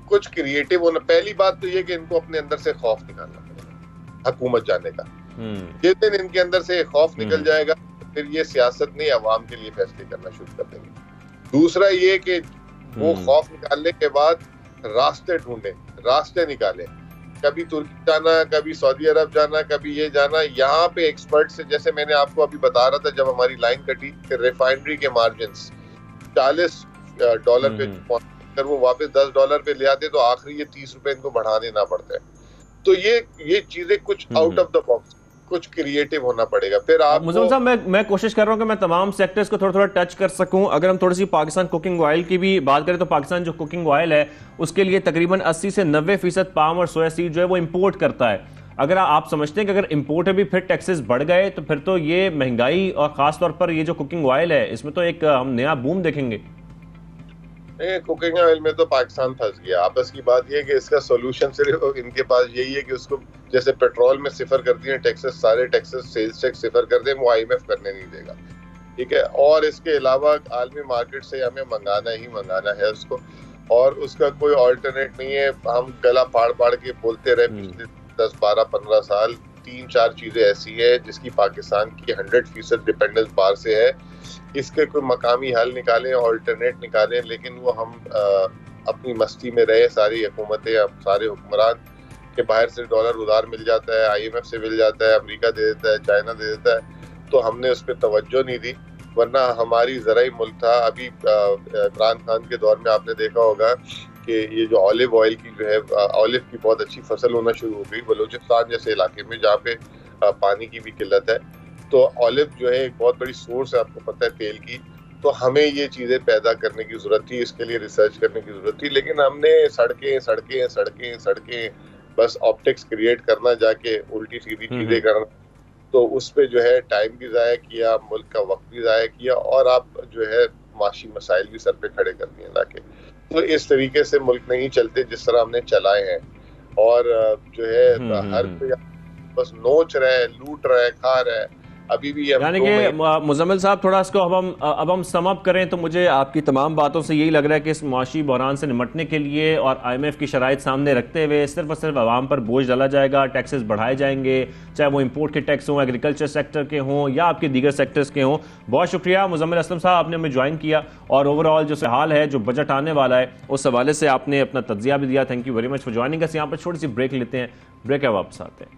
कुछ क्रिएटिव होना। पहली बात तो ये कि इनको अपने अंदर से खौफ निकालना पड़ेगा हुकूमत जाने का। जिस दिन इनके अंदर से खौफ निकल जाएगा फिर ये सियासत नहीं, आवाम के लिए फैसले करना शुरू कर देंगे। दूसरा ये कि वो खौफ निकालने के बाद रास्ते ढूंढे, रास्ते निकाले। कभी तुर्की जाना, कभी सऊदी अरब जाना, कभी ये जाना। यहाँ पे एक्सपर्ट से, जैसे मैंने आपको अभी बता रहा था जब हमारी लाइन कटी, रिफाइनरी के मार्जिन्स $40 पे अगर वो वापस $10 पे ले आते तो आखिरी ये 30 रुपए इनको बढ़ा देना पड़ता है। तो ये चीजें कुछ आउट ऑफ द बॉक्स, कुछ क्रिएटिव होना पड़ेगा। फिर आप मुजम्मिल साहब, मैं कोशिश कर रहा हूं कि मैं तमाम सेक्टर्स को थोड़ा टच कर सकूं। अगर हम थोड़ी सी पाकिस्तान कुकिंग ऑयल की भी बात करें तो पाकिस्तान जो कुकिंग ऑयल है उसके लिए तकरीबन 80 से 90% पाम और सोया सीड जो है वो इंपोर्ट करता है। अगर आप समझते हैं कि अगर इंपोर्ट में भी फिर टैक्सेस बढ़ गए तो फिर तो ये महंगाई और खास तौर पर ये जो कुकिंग ऑयल है इसमें तो एक हम नया बूम देखेंगे। कुकिंग ऑयल में तो पाकिस्तान फंस गया। आपस की बात यह है कि इसका सोल्यूशन सिर्फ इनके पास यही है कि उसको जैसे पेट्रोल में सिफर कर दिए टैक्सेस, सारे टैक्सेस, सेल्स टैक्स सिफर कर दें, वो IMF करने नहीं देगा। ठीक है, और इसके अलावा आलमी मार्केट से हमें मंगाना ही मंगाना है उसको, और उसका कोई ऑल्टरनेट नहीं है। हम गला फाड़ फाड़ के बोलते रहे पिछले 10, 12, 15 साल। 3-4 चीजें ऐसी है जिसकी पाकिस्तान की 100% डिपेंडेंस बाहर से है। इसके कोई मकामी हल निकालें, ऑल्टरनेट निकालें, लेकिन वो हम अपनी मस्ती में रहे सारी हुकूमतें, सारे हुक्मरान के बाहर से डॉलर उधार मिल जाता है, IMF से मिल जाता है, अमेरिका दे देता है, चाइना दे देता है, तो हमने उस पर तवज्जो नहीं दी। वरना हमारी ज़राई मुल्क था। अभी इमरान खान के दौर में आपने देखा होगा कि ये जो ऑलिव ऑयल की जो है, ऑलिव की बहुत अच्छी फसल होना शुरू हो गई बलूचिस्तान जैसे इलाके में जहाँ पे पानी की भी किल्लत है। तो ऑलिव जो है एक बहुत बड़ी सोर्स है, आपको पता है, तेल की। तो हमें ये चीज़ें पैदा करने की ज़रूरत थी, इसके लिए रिसर्च करने की ज़रूरत थी, लेकिन हमने सड़कें सड़कें सड़कें सड़कें बस ऑप्टिक्स क्रिएट करना, जाके उल्टी सीधी चीज़ें करना, तो उस पे जो है टाइम भी ज़ाया किया, मुल्क का वक्त भी ज़ाया किया, और आप जो है माशी मसाइल भी सर पे खड़े कर दिए लाके। तो इस तरीके से मुल्क नहीं चलते जिस तरह हमने चलाए हैं। और जो है हर कोई बस नोच रहा है, लूट रहा है, खा रहा है। अभी भी यानी कि मुजम्मिल साहब, थोड़ा इसको अब हम सम अप करें तो मुझे आपकी तमाम बातों से यही लग रहा है कि इस मुआशी बहरान से निमटने के लिए और IMF की शराइत सामने रखते हुए सिर्फ और सिर्फ आवाम पर बोझ डाला जाएगा, टैक्सेस बढ़ाए जाएंगे, चाहे वो इंपोर्ट के टैक्स हों, एग्रीकल्चर सेक्टर के हों या आपके दीगर सेक्टर्स के हों। बहुत शुक्रिया मुजम्मिल असलम साहब, आपने हमें ज्वाइन किया और ओवरऑल जो हाल है, जो बजट आने वाला है, उस हवाले से आपने अपना तज्जिया भी दिया। Thank you very much for joining us. यहाँ पर छोटी सी ब्रेक लेते हैं, ब्रेक है वापस आते हैं।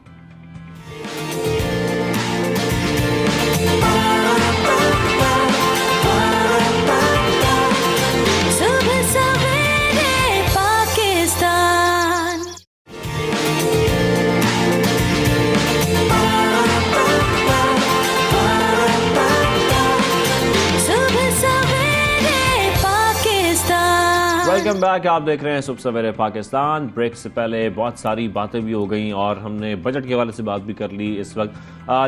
वेलकम बैक, आप देख रहे हैं सुबह सवेरे पाकिस्तान। ब्रेक से पहले बहुत सारी बातें भी हो गई और हमने बजट के हवाले से बात भी कर ली इस वक्त।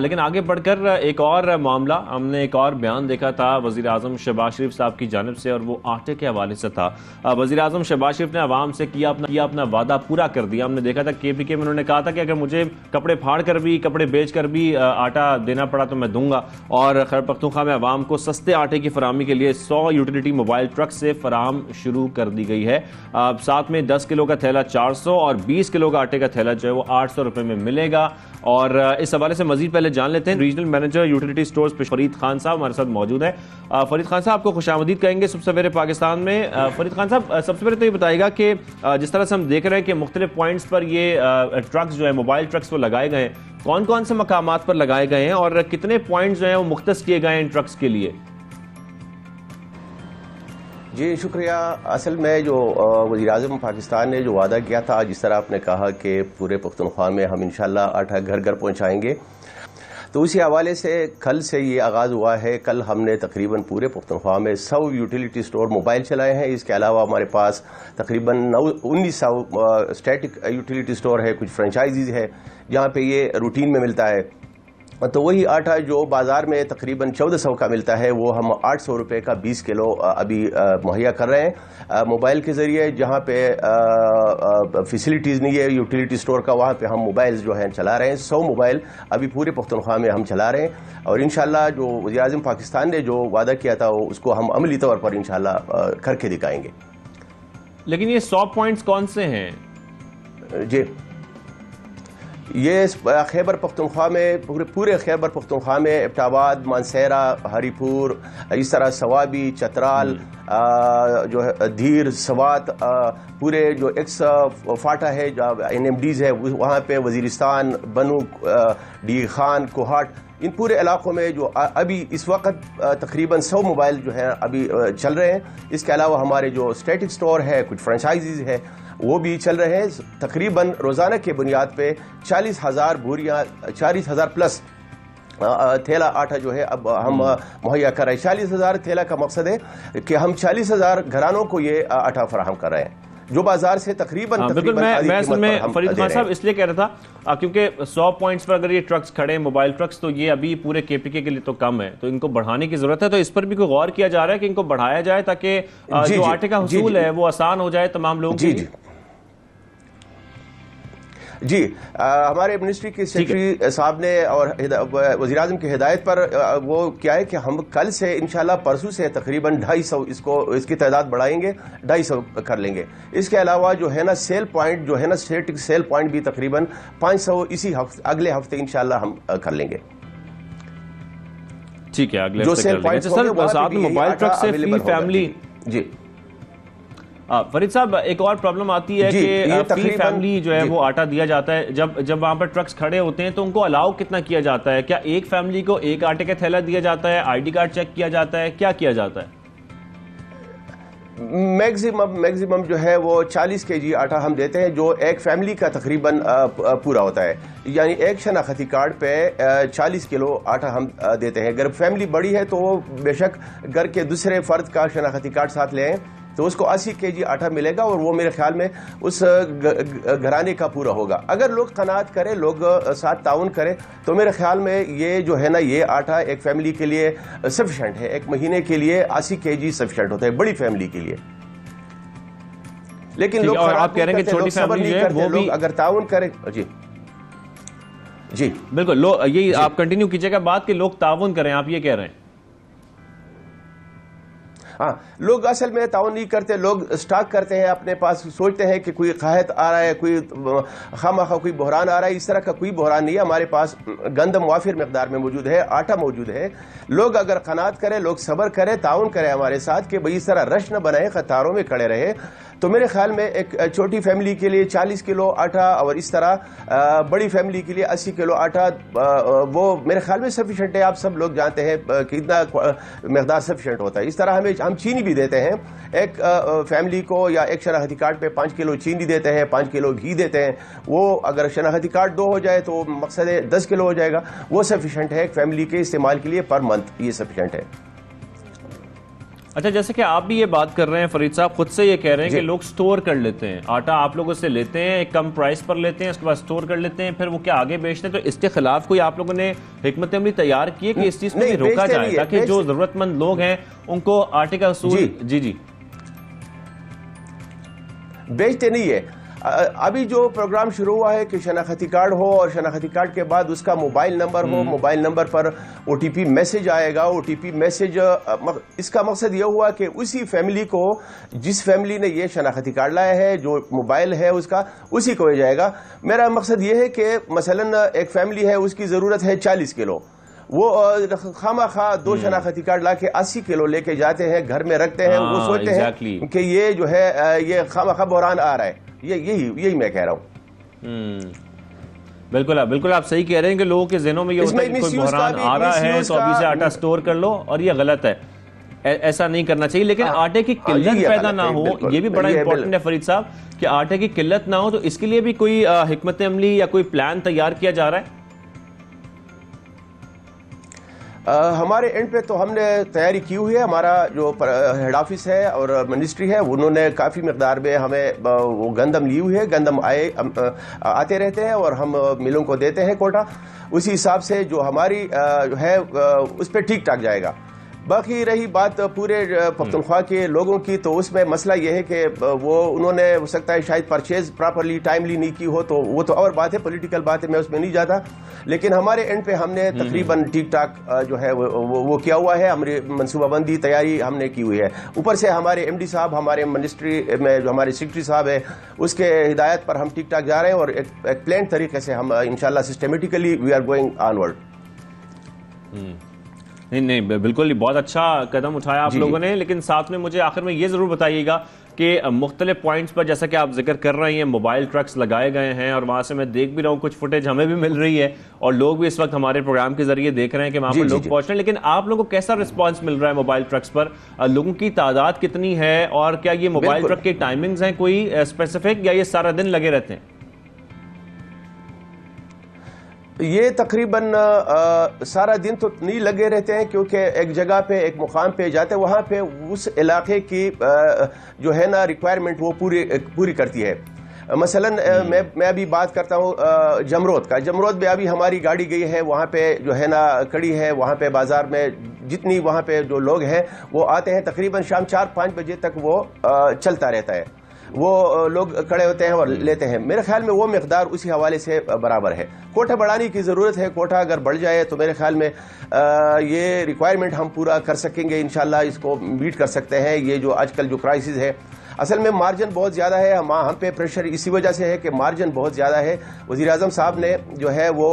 लेकिन आगे बढ़कर एक और मामला, हमने एक और बयान देखा था वज़ीर आज़म शहबाज शरीफ साहब की जानिब से, और वो आटे के हवाले से था। वज़ीर आज़म शहबाज शरीफ ने आवाम से किया अपना वादा पूरा कर दिया। हमने देखा था KPK में उन्होंने कहा था कि अगर मुझे कपड़े फाड़ कर भी, कपड़े बेच कर भी आटा देना पड़ा तो मैं दूंगा। और खैबर पख्तूनख्वा में आवाम को सस्ते आटे की फराहमी के लिए 100 यूटिलिटी मोबाइल ट्रक से फराहम शुरू कर दी गई है। साथ में 10 किलो का थैला 400 और 20 किलो का आटे का थैला जो है वो 800 रुपए में मिलेगा। और इस हवाले से मजीद पहले जान लेते हैं, regional manager utility stores Farid Khan साहब हमारे साथ मौजूद है। फरीद खान साहब, आपको खुशामदीद कहेंगे सुबह सवेरे पाकिस्तान में। फरीद खान साहब, सबसे पहले तो ये बताइएगा कि जिस तरह से हम देख रहे हैं कि मुख्तलिफ पॉइंट्स पर ये ट्रक्स जो है, मोबाइल ट्रक्स वो लगाए गए हैं, कौन कौन से मकामात पर लगाए गए हैं और कितने पॉइंट्स जो है वो मुख्तस किए गए हैं इन ट्रक्स के लिए? जी शुक्रिया। असल में जो वज़ीर-ए-आज़म पाकिस्तान ने जो वादा किया था, जिस तरह आपने कहा कि पूरे पख्तूनख्वा में हम इंशाल्लाह आटा घर घर पहुंचाएंगे, तो उसी हवाले से कल से ये आगाज़ हुआ है। कल हमने तकरीबन पूरे पख्तूनख्वा में 100 यूटिलिटी स्टोर मोबाइल चलाए हैं। इसके अलावा हमारे पास तकरीबन 1900 स्टैटिक यूटिलिटी स्टोर है, कुछ फ्रेंचाइजीज है जहाँ पे ये रूटीन में मिलता है। तो वही आटा जो बाज़ार में तकरीबन 1400 का मिलता है, वो हम 800 रुपये का 20 किलो अभी मुहैया कर रहे हैं मोबाइल के ज़रिए। जहाँ पे फैसिलिटीज़ नहीं है यूटिलिटी स्टोर का, वहाँ पे हम मोबाइल जो है चला रहे हैं। 100 मोबाइल अभी पूरे पख्तूनख्वा में हम चला रहे हैं और इंशाल्लाह जो वज़ीर-ए-आज़म पाकिस्तान ने जो वादा किया था उसको हम अमली तौर पर इंशाल्लाह करके दिखाएंगे। लेकिन ये 100 पॉइंट्स कौन से हैं? जी, ये खैबर पख्तूनख्वा में पूरे खैबर पख्तूनख्वा में एबटाबाद, मानसेरा, हरीपुर, इस तरह सवाबी, चतराल, जो है धीर, सवात, पूरे जो एक्स फाटा है, NMDs है, वहाँ पे वजीरिस्तान, बनू, डी खान, कोहाट, इन पूरे इलाकों में जो अभी इस वक्त तकरीबन 100 मोबाइल जो है अभी चल रहे हैं। इसके अलावा हमारे जो स्टैटिक स्टोर है, कुछ फ्रेंचाइजीज है, वो भी चल रहे हैं। तकरीबन रोज़ाना के बुनियाद पे 40,000 बोरियाँ, 40,000 प्लस थैला आटा जो है अब हम मुहैया कर रहे हैं। 40,000 थैला का मकसद है कि हम 40,000 घरानों को ये आटा फराहम कर रहे हैं जो बाजार से तकरीबन बिल्कुल। मैं असल में फरीद खान साहब इसलिए कह रहा था क्योंकि 100 पॉइंट्स पर अगर ये ट्रक्स खड़े हैं, मोबाइल ट्रक्स, तो ये अभी पूरे KPK के लिए तो कम है, तो इनको बढ़ाने की जरूरत है। तो इस पर भी कोई गौर किया जा रहा है कि इनको बढ़ाया जाए ताकि जो आटे का हुसूल है वो आसान हो जाए तमाम लोगों के लिए? जी, हमारे मिनिस्ट्री के सेक्रेटरी साहब ने और वज़ीर-ए-आज़म की हिदायत पर वो क्या है कि हम कल से इंशाल्लाह परसों से तकरीबन 250 इसकी तादाद बढ़ाएंगे, 250 कर लेंगे। इसके अलावा जो है ना सेल पॉइंट जो है ना स्टेटिक सेल पॉइंट भी तकरीबन 500 इसी हफ्ते अगले हफ्ते इंशाल्लाह हम कर लेंगे। ठीक है, अगले जो हफ्ते सेल कर लेंगे। पॉइंट सर, साथ में मोबाइल ट्रक से फी फैमिली जी फरीद साहब, एक और प्रॉब्लम आती है कि फी फैमिली जो है वो आटा दिया जाता है, जब वहां पर ट्रक्स खड़े होते हैं तो उनको अलाउ कितना किया जाता है? क्या एक फैमिली को एक आटे का थैला दिया जाता है, आईडी कार्ड चेक किया जाता है, क्या किया जाता है? मैक्सिमम जो है वो 40 kg आटा हम देते हैं, जो एक फैमिली का तकरीबन पूरा होता है। यानी एक शनाख्ती कार्ड पे 40 किलो आटा हम देते हैं। अगर फैमिली बड़ी है तो वो बेशक घर के दूसरे फर्द का शनाख्ती कार्ड साथ ले आएं तो उसको 80 kg आटा मिलेगा और वो मेरे ख्याल में उस घराने का पूरा होगा। अगर लोग कनात करें, लोग साथ ताउन करें तो मेरे ख्याल में ये जो है ना ये आटा एक फैमिली के लिए सफिशेंट है। एक महीने के लिए 80 kg सफिशेंट होता है बड़ी फैमिली के लिए। लेकिन लोग आप कह रहे हैं कि छोटी फैमिली जो है वो भी अगर ताउन करें। जी जी बिल्कुल, यही आप कंटिन्यू कीजिएगा बात कि लोग ताउन करें, आप ये कह रहे हैं। हाँ, लोग असल में ताउन नहीं करते, लोग स्टॉक करते हैं अपने पास, सोचते हैं कि कोई काहत आ रहा है, कोई खामखा कोई बहरान आ रहा है। इस तरह का कोई बहरान नहीं है। हमारे पास गंदम वाफिर मकदार में मौजूद है, आटा मौजूद है। लोग अगर कनात करें, लोग सब्र करें, ताउन करें हमारे साथ कि भाई इस तरह रश न बनाए, कतारों में खड़े रहे, तो मेरे ख्याल में एक छोटी फैमिली के लिए 40 किलो आटा और इस तरह बड़ी फैमिली के लिए 80 किलो आटा वो मेरे ख्याल में सफिशेंट है। आप सब लोग जानते हैं कि इतना मकदार सफिशेंट होता है। इस तरह हम चीनी भी देते हैं। एक फैमिली को या एक शनाख्ती कार्ड पे 5 किलो चीनी देते हैं, 5 किलो घी देते हैं। वो अगर शनाख्ती कार्ड 2 हो जाए तो मकसद है 10 किलो हो जाएगा। वो सफिशेंट है एक फैमिली के इस्तेमाल के लिए पर मंथ, ये सफिशेंट है। अच्छा, जैसे कि आप भी ये बात कर रहे हैं फरीद साहब, खुद से ये कह रहे हैं कि लोग स्टोर कर लेते हैं आटा, आप लोगों से लेते हैं, एक कम प्राइस पर लेते हैं, उसके बाद स्टोर कर लेते हैं, फिर वो क्या आगे बेचते हैं। तो इसके खिलाफ कोई आप लोगों ने हिकमत अमली तैयार की है कि इस चीज को भी रोका जाए ताकि जो जरूरतमंद लोग हैं उनको आटे का असूल? जी बेचते नहीं है। अभी जो प्रोग्राम शुरू हुआ है कि शनाख्ती कार्ड हो और शनाख्ती कार्ड के बाद उसका मोबाइल नंबर हो, मोबाइल नंबर पर OTP मैसेज आएगा। OTP मैसेज इसका मकसद यह हुआ कि उसी फैमिली को, जिस फैमिली ने ये शनाख्ती कार्ड लाया है, जो मोबाइल है उसका, उसी को जाएगा। मेरा मकसद यह है कि मसलन एक फैमिली है, उसकी ज़रूरत है 40 किलो, वो खामा 2 शनाख्ती कार्ड ला के 80 किलो लेके जाते हैं, घर में रखते हैं। वो सोचते हैं कि ये जो है ये खामा बहरान आ रहा है। यही मैं कह रहा हूँ। बिल्कुल आप सही कह रहे हैं कि लोगों के ज़हनों में ये होता है कि कोई बहरान आ रहा है तो अभी से आटा स्टोर कर लो, और ये गलत है, ऐसा नहीं करना चाहिए। लेकिन आटे की किल्लत पैदा ना हो, ये भी बड़ा इंपॉर्टेंट है फरीद साहब, कि आटे की किल्लत ना हो। तो इसके लिए भी कोई हिकमत अमली या कोई प्लान तैयार किया जा रहा है? हमारे एंड पे तो हमने तैयारी की हुई है। हमारा जो हेड ऑफिस है और मिनिस्ट्री है, उन्होंने काफ़ी मकदार में हमें वो गंदम ली हुई है। गंदम आते रहते हैं और हम मिलों को देते हैं कोटा। उसी हिसाब से जो हमारी है उस पर ठीक ठाक जाएगा। बाकी रही बात पूरे पख्तूनख्वा के लोगों की, तो उसमें मसला यह है कि वो उन्होंने हो सकता है शायद परचेज प्रॉपरली टाइमली नहीं की हो, तो वो तो और बात है, पॉलिटिकल बात है, मैं उसमें नहीं जाता। लेकिन हमारे एंड पे हमने तकरीबन ठीक ठाक जो है वो किया हुआ है। हमारी मनसूबाबंदी तैयारी हमने की हुई है। ऊपर से हमारे MD साहब, हमारे मिनिस्ट्री में जो हमारे सेक्रेटरी साहब है, उसके हिदायत पर हम ठीक ठाक जा रहे हैं और एक प्लान तरीके से हम इंशाल्लाह systematically we are going onward. नहीं, बिल्कुल बहुत अच्छा कदम उठाया आप लोगों ने। लेकिन साथ में मुझे आखिर में ये जरूर बताइएगा कि मुख्तलिफ पॉइंट्स पर, जैसा कि आप जिक्र कर रहे हैं, मोबाइल ट्रक्स लगाए गए हैं और वहाँ से मैं देख भी रहा हूँ, कुछ फुटेज हमें भी मिल रही है और लोग भी इस वक्त हमारे प्रोग्राम के जरिए देख रहे हैं कि वहाँ पर लोग पहुँच रहे हैं। लेकिन आप लोगों को कैसा रिस्पॉन्स मिल रहा है मोबाइल ट्रक्स पर? लोगों की तादाद कितनी है और क्या ये मोबाइल ट्रक की टाइमिंग्स हैं कोई स्पेसिफिक, या ये सारा दिन लगे रहते हैं? ये तकरीबन सारा दिन तो नहीं लगे रहते हैं, क्योंकि एक जगह पे, एक मुकाम पे जाते हैं, वहाँ पे उस इलाके की जो है ना रिक्वायरमेंट वो पूरी करती है। मसलन मैं अभी बात करता हूँ जमरोद का। जमरोद में अभी हमारी गाड़ी गई है, वहाँ पे जो है ना खड़ी है। वहाँ पे बाजार में जितनी वहाँ पे जो लोग हैं वो आते हैं, तकरीबन शाम 4-5 बजे तक वो चलता रहता है। वो लोग खड़े होते हैं और लेते हैं। मेरे ख्याल में वो मिकदार उसी हवाले से बराबर है। कोटा बढ़ाने की ज़रूरत है। कोटा अगर बढ़ जाए तो मेरे ख्याल में ये रिक्वायरमेंट हम पूरा कर सकेंगे, इंशाल्लाह इसको मीट कर सकते हैं। ये जो आजकल जो क्राइसिस है, असल में मार्जिन बहुत ज़्यादा है। हम पे प्रेशर इसी वजह से है कि मार्जिन बहुत ज़्यादा है। वज़ीर-ए-आज़म साहब ने जो है वो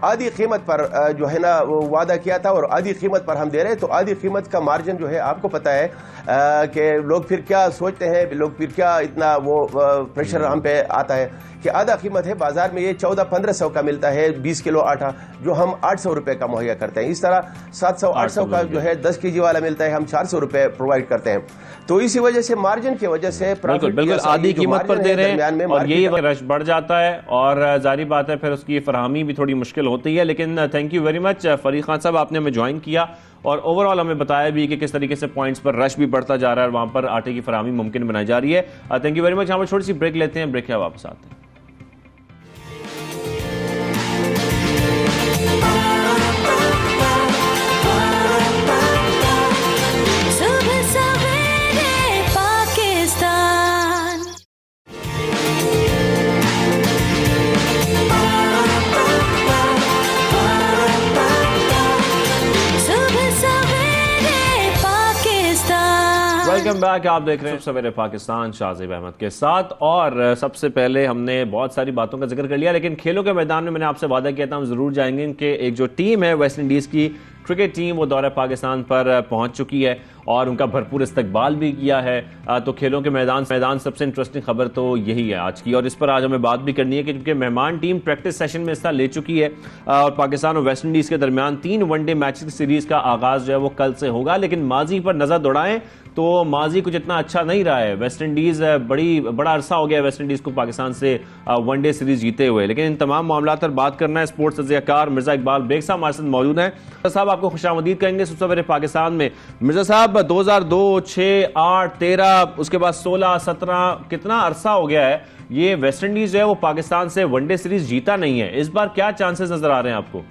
आधी कीमत पर जो है ना वो वादा किया था और आधी कीमत पर हम दे रहे हैं। तो आधी कीमत का मार्जिन जो है आपको पता है कि लोग फिर क्या सोचते हैं, लोग फिर क्या इतना वो प्रेशर हम पे आता है कि आधा कीमत है। बाजार में ये 1400-1500 का मिलता है 20 किलो आटा, जो हम 800 रुपये का मुहैया करते हैं। इस तरह 700-800 का जो है 10 kg वाला मिलता है, हम 400 रुपये प्रोवाइड करते हैं। तो इसी वजह से मार्जिन की वजह से बिल्कुल आधी कीमत पर दे रहे हैं और यही रश बढ़ जाता है और जारी बात है फिर उसकी फरहमी भी थोड़ी मुश्किल होती है। लेकिन thank you very much Farid Khan साहब, आपने हमें ज्वाइन किया और ओवरऑल हमें बताया भी कि किस तरीके से पॉइंट्स पर रश भी बढ़ता जा रहा है और वहां पर आटे की फरहमी मुमकिन बनाई जा रही है। Thank you very much. हम छोटी सी ब्रेक लेते हैं, ब्रेक के वापस आते हैं। Welcome back. आप देख रहे हैं सवेरे पाकिस्तान शाहज़ेब अहमद के साथ। और सबसे पहले हमने बहुत सारी बातों का जिक्र कर लिया, लेकिन खेलों के मैदान में मैंने आपसे वादा किया था हम जरूर जाएंगे कि एक जो टीम है वेस्ट इंडीज़ की क्रिकेट टीम, वो दौरे पाकिस्तान पर पहुंच चुकी है और उनका भरपूर इस्तकबाल भी किया है। तो खेलों के मैदान सबसे इंटरेस्टिंग खबर तो यही है आज की, और इस पर आज हमें बात भी करनी है कि क्योंकि मेहमान टीम प्रैक्टिस सेशन में हिस्सा ले चुकी है और पाकिस्तान और वेस्ट इंडीज़ के दरमियान 3 वनडे मैच की सीरीज़ का आगाज़ जो है वो कल से होगा। लेकिन माजी पर नज़र दौड़ाएं तो माजी कुछ इतना अच्छा नहीं रहा है। वेस्ट इंडीज़ बड़ा अरसा हो गया वेस्ट इंडीज़ को पाकिस्तान से वनडे सीरीज जीते हुए। लेकिन इन तमाम मामला पर बात करना है। स्पोर्ट्स तजज़ियाकार मिर्ज़ा इकबाल बेग साहब हमारे साथ मौजूद हैं। साहब आपको खुशामदीद करेंगे सवेरे पाकिस्तान में। मिर्ज़ा साहब 2002, 6, 8, 13 उसके बाद 16, 17 कितना अरसा हो गया है ये वेस्ट इंडीज़ जो है वो पाकिस्तान से वनडे सीरीज जीता नहीं है। इस बार क्या चांसेस नजर आ रहे हैं आपको?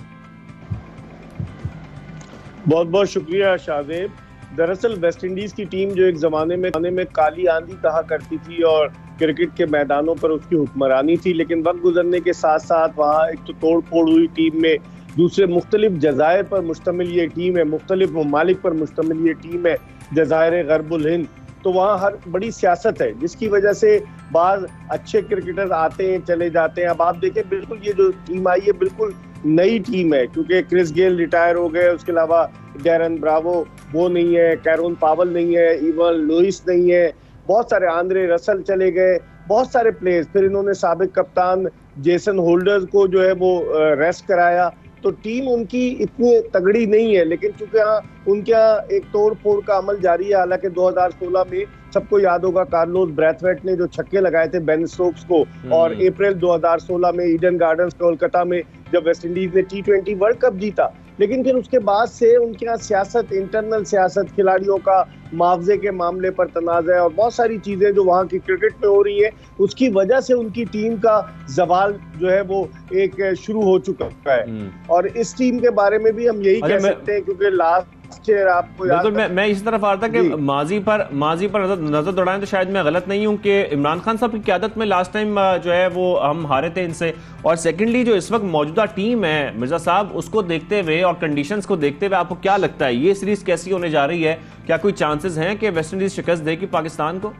बहुत बहुत शुक्रिया शाहज़ेब। दरअसल वेस्ट इंडीज की टीम जो एक जमाने में काली आंधी कहा करती थी और क्रिकेट के मैदानों पर उसकी हुक्मरानी थी, लेकिन वक्त गुजरने के साथ साथ वहाँ एक तो तोड़ फोड़ हुई टीम में, दूसरे मुख्तलिफ जज़ायर पर मुश्तमिल ये टीम है, मुख्तलिफ ममालिक पर मुश्तमिल ये टीम है, जज़ायर गरबुल हिंद। तो वहाँ हर बड़ी सियासत है जिसकी वजह से बाज़ अच्छे क्रिकेटर आते हैं चले जाते हैं। अब आप देखें बिल्कुल ये जो टीम आई है बिल्कुल नई टीम है, क्योंकि क्रिस गेल रिटायर हो गए, उसके अलावा डैरन ब्रावो वो नहीं है, कैरोन पावल नहीं है, इवन लुइस नहीं है, बहुत सारे आंद्रे रसल चले गए, बहुत सारे प्लेयर्स। फिर इन्होंने साबिक कप्तान जेसन होल्डर्स को जो है वो रेस्ट कराया। तो टीम उनकी इतनी तगड़ी नहीं है, लेकिन चूंकि उनके यहाँ एक तोड़ फोड़ का अमल जारी है। हालांकि 2016 में सबको याद होगा कार्लोस ब्रैथवेट ने जो छक्के लगाए थे बेन स्टोक्स को, और अप्रैल 2016 में ईडन गार्डन्स कोलकाता में जब वेस्ट इंडीज ने T20 वर्ल्ड कप जीता। लेकिन फिर उसके बाद से उनके यहाँ सियासत, इंटरनल सियासत, खिलाड़ियों का मुआवजे के मामले पर तनाज़ा और बहुत सारी चीजें जो वहाँ की क्रिकेट में हो रही है, उसकी वजह से उनकी टीम का जवाल जो है वो एक शुरू हो चुका है। और इस टीम के बारे में भी हम यही कह सकते हैं, क्योंकि लास्ट ईयर आपको याद, मैं इस तरफ आ रहा था कि माजी पर नजर दौड़ाएं तो शायद मैं गलत नहीं हूं कि इमरान खान साहब की क़यादत में लास्ट टाइम जो है वो हम हारे थे इनसे। और सेकेंडली जो इस वक्त मौजूदा टीम है मिर्जा साहब, उसको देखते हुए और कंडीशंस को देखते हुए आपको क्या लगता है ये सीरीज कैसी होने जा रही है? क्या कोई चांसेस हैं कि वेस्ट इंडीज शिकस्त देगी पाकिस्तान को?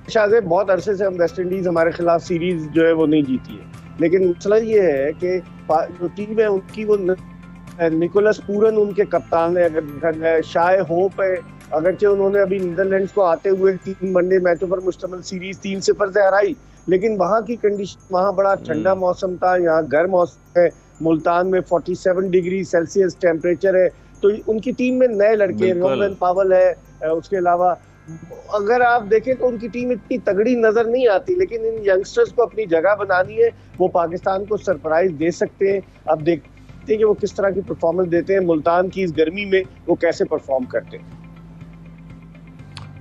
शायद बहुत अरसे से हम वेस्ट इंडीज हमारे खिलाफ सीरीज जो है वो नहीं जीती है, लेकिन मसला ये है कि जो टीम है उनकी वो निकोलस पूरन उनके कप्तान है, अगर शाय होप है, अगरचे उन्होंने अभी नीदरलैंड्स को आते हुए 3 वनडे मैचों पर मुश्तमिल सीरीज 3-0 से हराई, लेकिन वहाँ की कंडीशन, वहाँ बड़ा ठंडा मौसम था, यहाँ गर्म मौसम है, मुल्तान में 47 डिग्री सेल्सियस टेम्परेचर है। तो उनकी टीम में नए लड़के, रोमन पावल है, उसके अलावा अगर आप देखें तो उनकी टीम इतनी तगड़ी नजर नहीं आती, लेकिन इन यंगस्टर्स को अपनी जगह बनानी है, वो पाकिस्तान को सरप्राइज दे सकते हैं। अब देखते हैं कि वो किस तरह की परफॉर्मेंस देते हैं, मुल्तान की इस गर्मी में वो कैसे परफॉर्म करते हैं।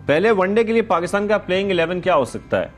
पहले वनडे के लिए पाकिस्तान का प्लेइंग 11 क्या हो सकता है?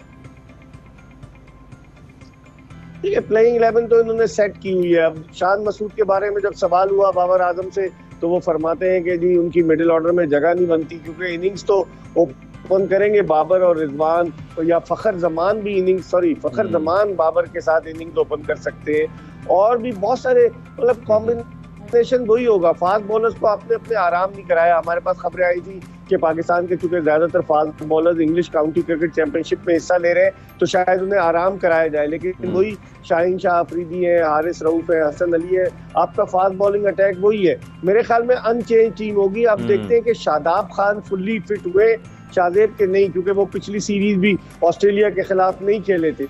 ठीक है, प्लेइंग 11 तो इन्होंने सेट की हुई है। अब शान मसूद के बारे में जब सवाल हुआ बाबर आजम से, तो वो फरमाते हैं कि जी उनकी मिडिल ऑर्डर में जगह नहीं बनती, क्योंकि इनिंग्स तो ओपन करेंगे बाबर और रिजवान, तो या फखर जमान भी फखर जमान बाबर के साथ इनिंग्स ओपन कर सकते हैं, और भी बहुत सारे मतलब कॉम्बिनेशन वही होगा। फास्ट बॉलर्स को आपने अपने आराम नहीं कराया। हमारे पास खबरें आई थी कि पाकिस्तान के चूंकि ज्यादातर fast bowlers English county cricket championship में हिस्सा ले रहे हैं, तो शायद उन्हें आराम कराया जाए, लेकिन वही शाहीन शाह अफरीदी है, हारिस रऊफ है, हसन अली है, आपका फास्ट बॉलिंग अटैक वही है। मेरे ख्याल में अनचेंज टीम होगी। आप देखते हैं कि शादाब खान फुल्ली फिट हुए, शादेब के नहीं, क्योंकि वो पिछली सीरीज भी ऑस्ट्रेलिया के खिलाफ नहीं खेले थे,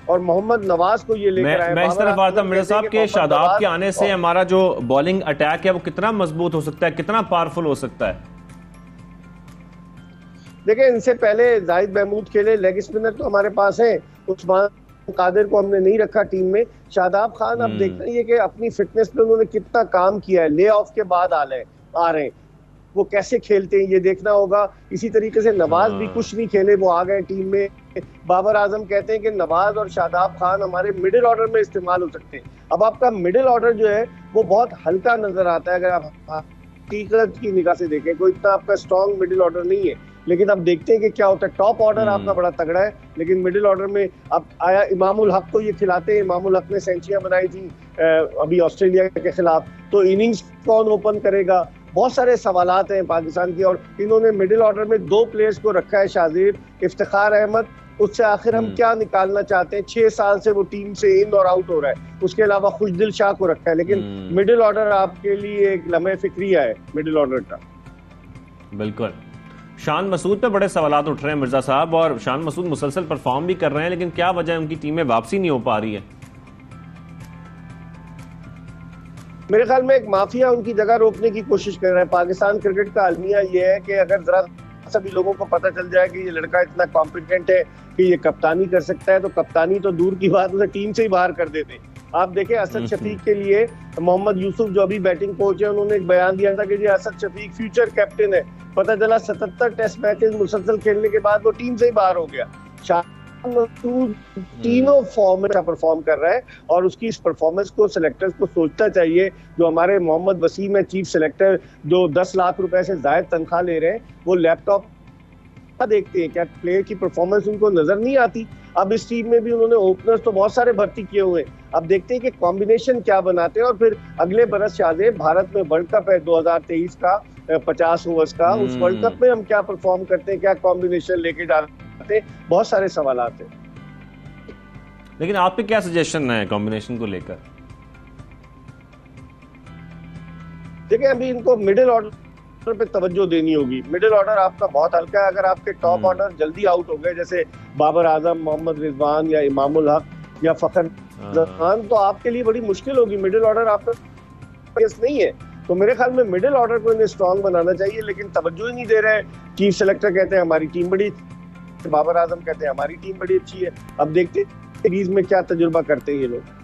और मोहम्मद नवाज को ये लेकर आए। मैं इस तरफ आता हूं मिर्जा साहब के शादाब के आने से हमारा जो बॉलिंग अटैक है वो कितना मजबूत हो सकता है, कितना पावरफुल हो सकता है? देखिए, इनसे पहले जाहिद महमूद खेले, लेग स्पिनर तो हमारे पास है, उस्मान कादिर को हमने नहीं रखा टीम में। शादाब खान अब देखना ही है कि अपनी फिटनेस पे उन्होंने कितना काम किया है, ले ऑफ के बाद आ रहे हैं, वो कैसे खेलते हैं ये देखना होगा। इसी तरीके से नवाज भी कुछ नहीं खेले, वो आ गए टीम में। बाबर आजम कहते हैं कि नवाज और शादाब खान हमारे मिडिल ऑर्डर में इस्तेमाल हो सकते हैं। अब आपका मिडिल ऑर्डर जो है वो बहुत हल्का नजर आता है, अगर आप हकीकत की निगाह से देखें, कोई इतना आपका स्ट्रॉन्ग मिडिल ऑर्डर नहीं है, लेकिन अब देखते हैं कि क्या होता है। टॉप ऑर्डर आपका बड़ा तगड़ा है, लेकिन मिडिल ऑर्डर में अब आया इमामुल हक को ये खिलाते हैं। इमामुल हक ने सेंचुरियां बनाई थी अभी ऑस्ट्रेलिया के खिलाफ, तो इनिंग्स कौन ओपन करेगा, बहुत सारे सवालात हैं पाकिस्तान की। और इन्होंने मिडिल ऑर्डर में 2 प्लेयर्स को रखा है, शाज़ेब, इफ्तिखार अहमद, उससे आखिर हम क्या निकालना चाहते हैं? 6 साल से वो टीम से इन और आउट हो रहा है। उसके अलावा खुशदिल शाह को रखा है, लेकिन मिडिल ऑर्डर आपके लिए एक लम्हे फिक्रिया है मिडिल ऑर्डर का। बिल्कुल। शान मसूद पे बड़े सवालात उठ रहे हैं मिर्जा साहब, और शान मसूद मुसलसल परफॉर्म भी कर रहे हैं, लेकिन क्या वजह है उनकी टीम में वापसी नहीं हो पा रही है? मेरे ख्याल में एक माफिया उनकी जगह रोकने की कोशिश कर रहा है। पाकिस्तान क्रिकेट का अलमिया ये है कि अगर जरा सभी लोगों को पता चल जाए कि ये लड़का इतना कॉम्पिटेंट है कि ये कप्तानी कर सकता है, तो कप्तानी तो दूर की बात, उसे टीम से ही बाहर कर देते। आप देखें असद शफीक के लिए मोहम्मद यूसुफ जो अभी बैटिंग कोच है, उन्होंने एक बयान दिया था कि जी असद शफीक फ्यूचर कैप्टन है। पता चला 77 टेस्ट मैचेस मुसलसल खेलने के बाद वो टीम से ही बाहर हो गया। तीनों फॉर्म में परफॉर्म कर रहा है, और उसकी इस परफॉर्मेंस को सिलेक्टर्स को सोचना चाहिए। जो हमारे मोहम्मद वसीम है चीफ सिलेक्टर, जो 10 लाख रुपए से ज्यादा तनख्वाह ले रहे हैं, वो लैपटॉप देखते हैं, क्या प्लेयर की परफॉर्मेंस उनको नजर नहीं आती? अब इस टीम में भी उन्होंने ओपनर्स तो बहुत सारे भर्ती किए हुए हैं। अब देखते हैं कि कॉम्बिनेशन क्या बनाते हैं, और फिर अगले बरस शाहजेब भारत में वर्ल्ड कप है 2023 का 50 ओवर्स का, उस वर्ल्ड कप में हम क्या परफॉर्म करते हैं, क्या कॉम्बिनेशन लेके जाते हैं, बहुत सारे सवालात हैं। लेकिन आप पे क्या सजेशन है कॉम्बिनेशन को लेकर? देखिए, अभी इनको मिडिल ऑर्डर पे तवज्जो देनी होगी। मिडिल ऑर्डर आपका बहुत हल्का है। अगर आपके टॉप ऑर्डर जल्दी आउट हो गए, जैसे बाबर आजम, मोहम्मद रिजवान या इमामुल हक या फखर जमान, तो आपके लिए बड़ी मुश्किल होगी। मिडिल ऑर्डर आपका नहीं है, तो मेरे ख्याल में मिडिल ऑर्डर को इन्हें स्ट्रॉन्ग बनाना चाहिए, लेकिन तवज्जो ही नहीं दे रहे। चीफ सेलेक्टर कहते हैं हमारी टीम बड़ी, बाबर आजम कहते हैं हमारी टीम बड़ी अच्छी है। अब देखते हैं सीरीज में क्या तजुर्बा करते हैं ये लोग।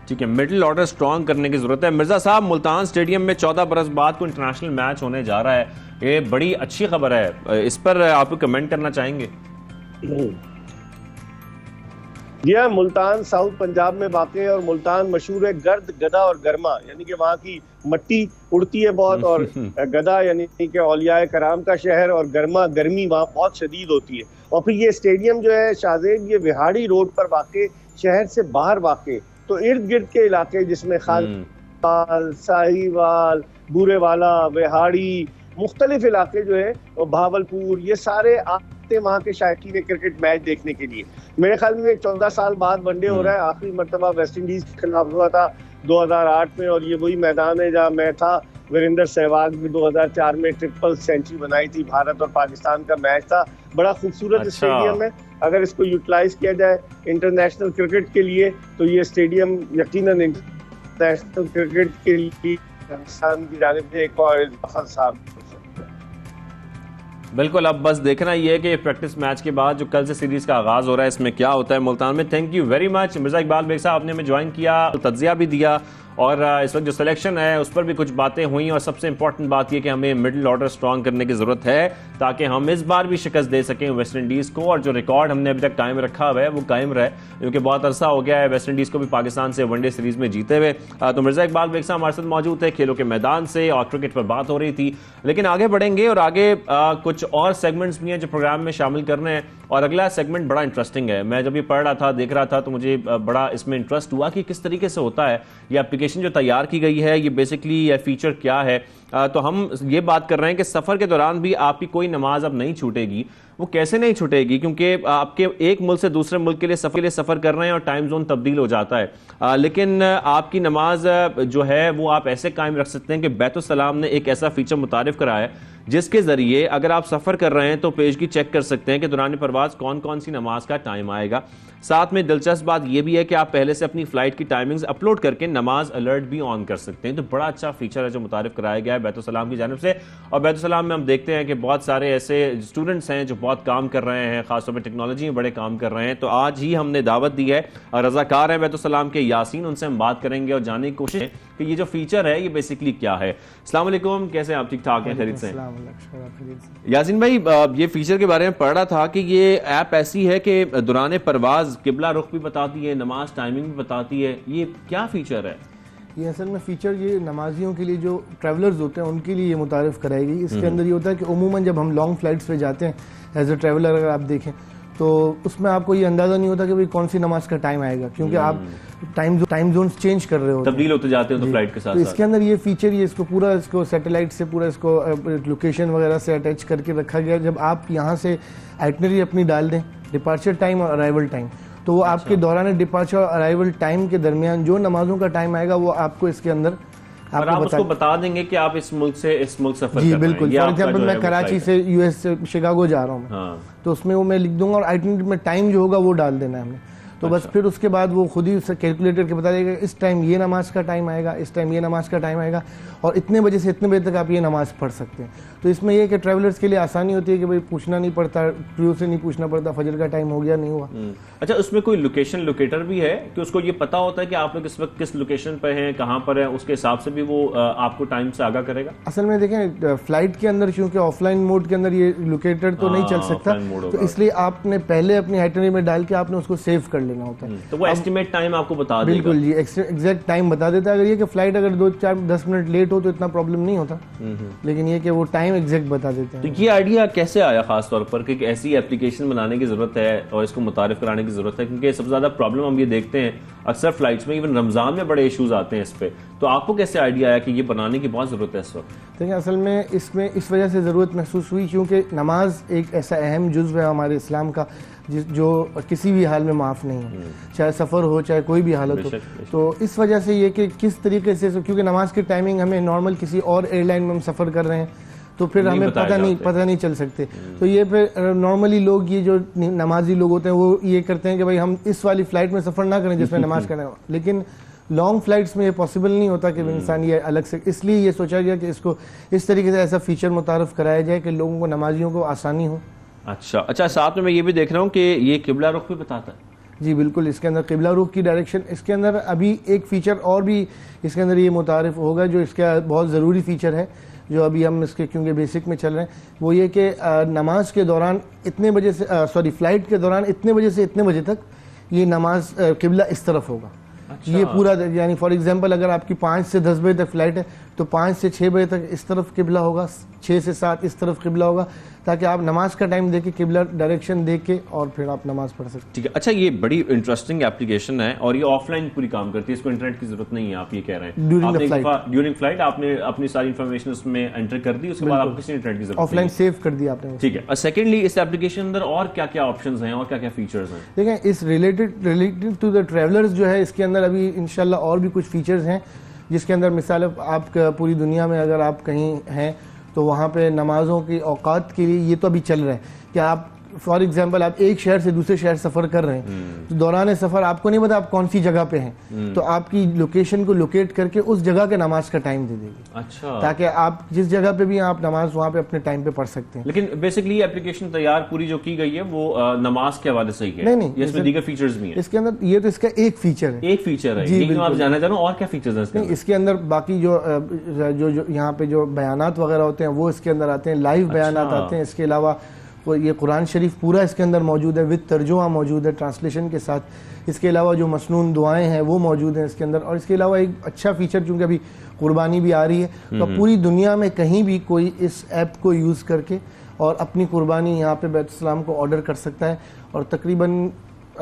ठीक है, मिडिल ऑर्डर स्ट्रॉन्ग करने की जरूरत है। मिर्जा साहब, मुल्तान स्टेडियम में 14 बरस बाद कोई इंटरनेशनल मैच होने जा रहा है, ये बड़ी अच्छी खबर है, इस पर आप कमेंट करना चाहेंगे? यह मुल्तान साउथ पंजाब में वाक़ है, और मुल्तान मशहूर है गर्द, गदा और गर्मा, यानी कि वहाँ की मट्टी उड़ती है बहुत, और गदा यानी कि औलियाए कराम का शहर, और गर्मा गर्मी वहाँ बहुत शदीद होती है। और फिर ये स्टेडियम जो है शाहजेब, ये विहाड़ी रोड पर वाक़, शहर से बाहर वाक़, तो इर्द गिर्द के इलाके जिसमें खाल, साहिवाल, बूरेवाला, विहाड़ी, मुख्तलिफ इलाके जो है, भावलपुर, ये सारे आते वहाँ के शायकीन क्रिकेट मैच देखने के लिए। मेरे ख्याल में 14 साल बाद वनडे हो रहा है। आखिरी मरतबा वेस्ट इंडीज के खिलाफ हुआ था 2008 में, और ये वही मैदान है जहाँ मैं था। वीरेंद्र सहवाग भी 2004 में ट्रिपल सेंचुरी बनाई थी। भारत और पाकिस्तान का मैच था। बड़ा खूबसूरत स्टेडियम है। अगर इसको यूटिलाइज किया जाए इंटरनेशनल क्रिकेट के लिए, तो ये स्टेडियम यकीनन इंटरनेशनल क्रिकेट के लिए पाकिस्तान की जानिब से एक और बिल्कुल। अब बस देखना ये है कि प्रैक्टिस मैच के बाद जो कल से सीरीज का आगाज हो रहा है, इसमें क्या होता है मुल्तान में। Thank you very much Mirza Iqbal Baig साहब, आपने हमें ज्वाइन किया, तज्जिया भी दिया, और इस वक्त जो सिलेक्शन है उस पर भी कुछ बातें हुई और सबसे इंपॉर्टेंट बात यह कि हमें मिडिल ऑर्डर स्ट्रांग करने की जरूरत है ताकि हम इस बार भी शिकस्त दे सकें वेस्ट इंडीज को, और जो रिकॉर्ड हमने अभी तक कायम रखा हुआ है वो कायम रहे, क्योंकि बहुत अरसा हो गया है वेस्ट इंडीज को भी पाकिस्तान से वनडे सीरीज में जीते हुए। तो मिर्जा इकबाल बेग साहब हमारे साथ मौजूद थे खेलों के मैदान से और क्रिकेट पर बात हो रही थी, लेकिन आगे बढ़ेंगे और आगे कुछ और सेगमेंट्स भी हैं जो प्रोग्राम में शामिल करने हैं। और अगला सेगमेंट बड़ा इंटरेस्टिंग है, मैं जब ये पढ़ रहा था देख रहा था तो मुझे बड़ा इसमें इंटरेस्ट हुआ कि किस तरीके से होता है ये एप्लीकेशन जो तैयार की गई है, ये बेसिकली ये फीचर क्या है। तो हम ये बात कर रहे हैं कि सफ़र के दौरान भी आपकी कोई नमाज अब नहीं छूटेगी। वो कैसे नहीं छूटेगी? क्योंकि आपके एक मुल्क से दूसरे मुल्क के लिए सफ़र कर रहे हैं और टाइम जोन तब्दील हो जाता है, लेकिन आपकी नमाज जो है वो आप ऐसे कायम रख सकते हैं कि बैतुस्सलाम ने एक ऐसा फीचर मुतारिफ कराया है जिसके ज़रिए अगर आप सफ़र कर रहे हैं तो पेशगी चेक कर सकते हैं कि दौरान परवाज़ कौन कौन सी नमाज का टाइम आएगा। साथ में दिलचस्प बात यह भी है कि आप पहले से अपनी फ़्लाइट की टाइमिंग्स अपलोड करके नमाज अलर्ट भी ऑन कर सकते हैं। तो बड़ा अच्छा फीचर है जो मुतारिफ कराया गया है बैतुस्सलाम की जानिब से। और बैतुस्सलाम में हम देखते हैं कि बहुत सारे ऐसे स्टूडेंट्स हैं जो बहुत काम कर रहे हैं, खासतौर पर टेक्नोलॉजी में बड़े काम कर रहे हैं। तो आज ही हमने दावत दी है और रज़ाकार हैं बैतुस्सलाम के यासीन, उनसे हम बात करेंगे और जानने की कोशिश कि ये जो फीचर है ये बेसिकली क्या है। अस्सलाम वालेकुम, कैसे हैं आप? ठीक ठाक हैं, खैरियत से? यासीन भाई, ये फीचर के बारे में पढ़ रहा था कि ये ऐप ऐसी है कि दौरान परवाज किबला रुख भी बताती है, नमाज टाइमिंग भी बताती है, ये क्या फीचर है? ये असल में फीचर ये नमाजियों के लिए जो ट्रैवलर्स होते हैं उनके लिए ये मुतारिफ कराई गई। इसके अंदर ये होता है कि उमूमन जब हम लॉन्ग फ्लाइट्स पे जाते हैं एज ए ट्रैवलर, अगर आप देखें तो उसमें आपको ये अंदाज़ा नहीं होता कि भाई कौन सी नमाज का टाइम आएगा, क्योंकि आप टाइम जोन चेंज कर रहे हो, तब्दील होते जाते हो तो फ्लाइट के साथ। तो इसके अंदर ये फीचर ये इसको सैटेलाइट से पूरा इसको लोकेशन वगैरह से अटैच करके रखा गया। जब आप यहाँ से आइटनरी अपनी डाल दें, डिपार्चर टाइम और अराइवल टाइम, तो वो आपके दौरान डिपार्चर और अराइवल टाइम के दरमियान जो नमाजों का टाइम आएगा वो आपको इसके अंदर और आप उसको बता देंगे कि आप इस मुल्क से इस मुल्क सफर जी कर बिल्कुल। रहे हैं। फॉर एग्जांपल मैं कराची से यूएस से शिकागो जा रहा हूँ, हाँ। तो उसमें वो मैं लिख दूंगा और आइटनरी में टाइम जो होगा वो डाल देना है हमने। तो बस फिर उसके बाद वो खुद ही कैलकुलेट करके बता देगा इस टाइम ये नमाज का टाइम आएगा, इस टाइम ये नमाज का टाइम आएगा और इतने बजे से इतने बजे तक आप ये नमाज पढ़ सकते हैं। तो इसमें यह कि ट्रैवलर्स के लिए आसानी होती है कि भाई पूछना नहीं पड़ता, क्रू से नहीं पूछना पड़ता फजर का टाइम हो गया नहीं हुआ। अच्छा, उसमें कोई लोकेशन लोकेटर भी है कि उसको ये पता होता है कि आप लोग इस वक्त किस लोकेशन पर हैं, कहाँ पर हैं, उसके हिसाब से भी वो आपको टाइम से आगाह करेगा? असल में देखें फ्लाइट के अंदर चूंकि ऑफलाइन मोड के अंदर ये लोकेटर तो नहीं चल सकता, तो इसलिए आपने पहले अपनी आइटनरी में डाल के आपने उसको सेव कर लेना होता है। तो वो एस्टिमेट टाइम आपको बता देगा? बिल्कुल जी, एग्जैक्ट टाइम बता देता है। अगर ये कि फ्लाइट अगर 2-4-10 मिनट लेट हो तो इतना प्रॉब्लम नहीं होता, लेकिन ये कि वो टाइम एग्जैक्ट बता देते हैं। तो ये आइडिया कैसे आया खास तौर पर कि ऐसी एप्लीकेशन बनाने की जरूरत है और इसको मुतारिफ कराने की जरूरत है? क्योंकि सबसे ज्यादा प्रॉब्लम हम ये देखते हैं अक्सर फ्लाइट्स में, इवन रमजान में बड़े इश्यूज आते हैं इस पे। तो आपको कैसे आइडिया आया कि ये बनाने की बहुत जरूरत है इस वक्त? देखिए असल में इसमें इस वजह से ज़रूरत महसूस हुई क्योंकि नमाज एक ऐसा अहम जुज़्व है हमारे इस्लाम का जो किसी भी हाल में माफ़ नहीं है, चाहे सफ़र हो चाहे कोई भी हालत हो। तो इस वजह से ये कि किस तरीके से, क्योंकि नमाज की टाइमिंग हमें नॉर्मल किसी और एयरलाइन में हम सफ़र कर रहे हैं तो फिर हमें पता नहीं चल सकते। तो ये फिर नॉर्मली लोग ये जो नमाजी लोग होते हैं वो ये करते हैं कि भाई हम इस वाली फ़्लाइट में सफ़र ना करें जिसमें नमाज करना हो, लेकिन लॉन्ग फ्लाइट्स में ये पॉसिबल नहीं होता कि इंसान ये अलग से, इसलिए ये सोचा गया कि इसको इस तरीके से ऐसा फीचर मुतारफ़ कराया जाए कि लोगों को, नमाजियों को आसानी हो। अच्छा, साथ में मैं ये भी देख रहा हूँ कि ये किबला रुख भी बताता है? जी बिल्कुल, इसके अंदर किबला रुख की डायरेक्शन, इसके अंदर अभी एक फ़ीचर और भी इसके अंदर ये मुतारिफ होगा जो इसका बहुत ज़रूरी फ़ीचर है जो अभी हम इसके क्योंकि बेसिक में चल रहे हैं, वो ये कि नमाज के दौरान इतने बजे से फ़्लाइट के दौरान इतने बजे से इतने बजे तक ये नमाज किबला इस तरफ होगा। अच्छा। ये पूरा यानी फॉर एग्जांपल अगर आपकी 5 से 10 बजे तक फ्लाइट है तो 5 से 6 बजे तक इस तरफ किबला होगा, 6 से 7 इस तरफ किबला होगा, ताकि आप नमाज का टाइम देके किबला डायरेक्शन देके और फिर आप नमाज पढ़ सकते। ठीक है। अच्छा, ये बड़ी इंटरेस्टिंग एप्लीकेशन है और ये ऑफलाइन पूरी काम करती है, इसको इंटरनेट की जरूरत नहीं है, आप ये कह रहे हैं? ड्यूरिंग फ्लाइट आपने अपनी सारी इन्फॉर्मेशन उसमें एंटर कर दी, उसके बाद आपको किसी इंटरनेट की जरूरत ऑफलाइन सेव कर दिया आपने। ठीक है। और सेकेंडली इस एप्लीकेशन अंदर और क्या क्या ऑप्शंस हैं और क्या क्या फीचर्स हैं? देखें इस रिलेटेड टू द ट्रैवलर्स जो है इसके अंदर अभी इंशाल्लाह और भी कुछ फीचर्स हैं जिसके अंदर मिसाल आप पूरी दुनिया में अगर आप कहीं हैं तो वहाँ पे नमाज़ों की औकात के लिए ये तो अभी चल रहा है कि आप फॉर एग्जांपल आप एक शहर से दूसरे शहर सफर कर रहे हैं, तो दौरान सफर आपको नहीं पता आप कौन सी जगह पे हैं, तो आपकी लोकेशन को लोकेट करके उस जगह के नमाज का टाइम दे देगी। अच्छा, ताकि आप जिस जगह पे भी आप नमाज वहाँ पे अपने टाइम पे पढ़ सकते हैं। लेकिन बेसिकली एप्लीकेशन तैयार पूरी जो की गई है वो नमाज के हवाले से ही है? नहीं, इसमें दीगर फीचर्स भी हैं? इसके अंदर ये तो इसका एक फीचर है। एक फीचर है, जी, आप जानना चाह रहा हूँ और क्या फीचर्स हैं इसके अंदर? इसके अंदर बाकी जो यहाँ पे जो बयानात वगैरह होते हैं वो इसके अंदर आते हैं, लाइव बयानात आते हैं। इसके अलावा ये कुरान शरीफ पूरा इसके अंदर मौजूद है, विद तर्जुमा मौजूद है ट्रांसलेशन के साथ। इसके अलावा जो मसनून दुआएं हैं वो मौजूद हैं इसके अंदर। और इसके अलावा एक अच्छा फीचर, चूंकि अभी कुर्बानी भी आ रही है, तो पूरी दुनिया में कहीं भी कोई इस ऐप को यूज़ करके और अपनी कुर्बानी यहाँ पे बैतुल-सलाम को ऑर्डर कर सकता है। और तकरीबन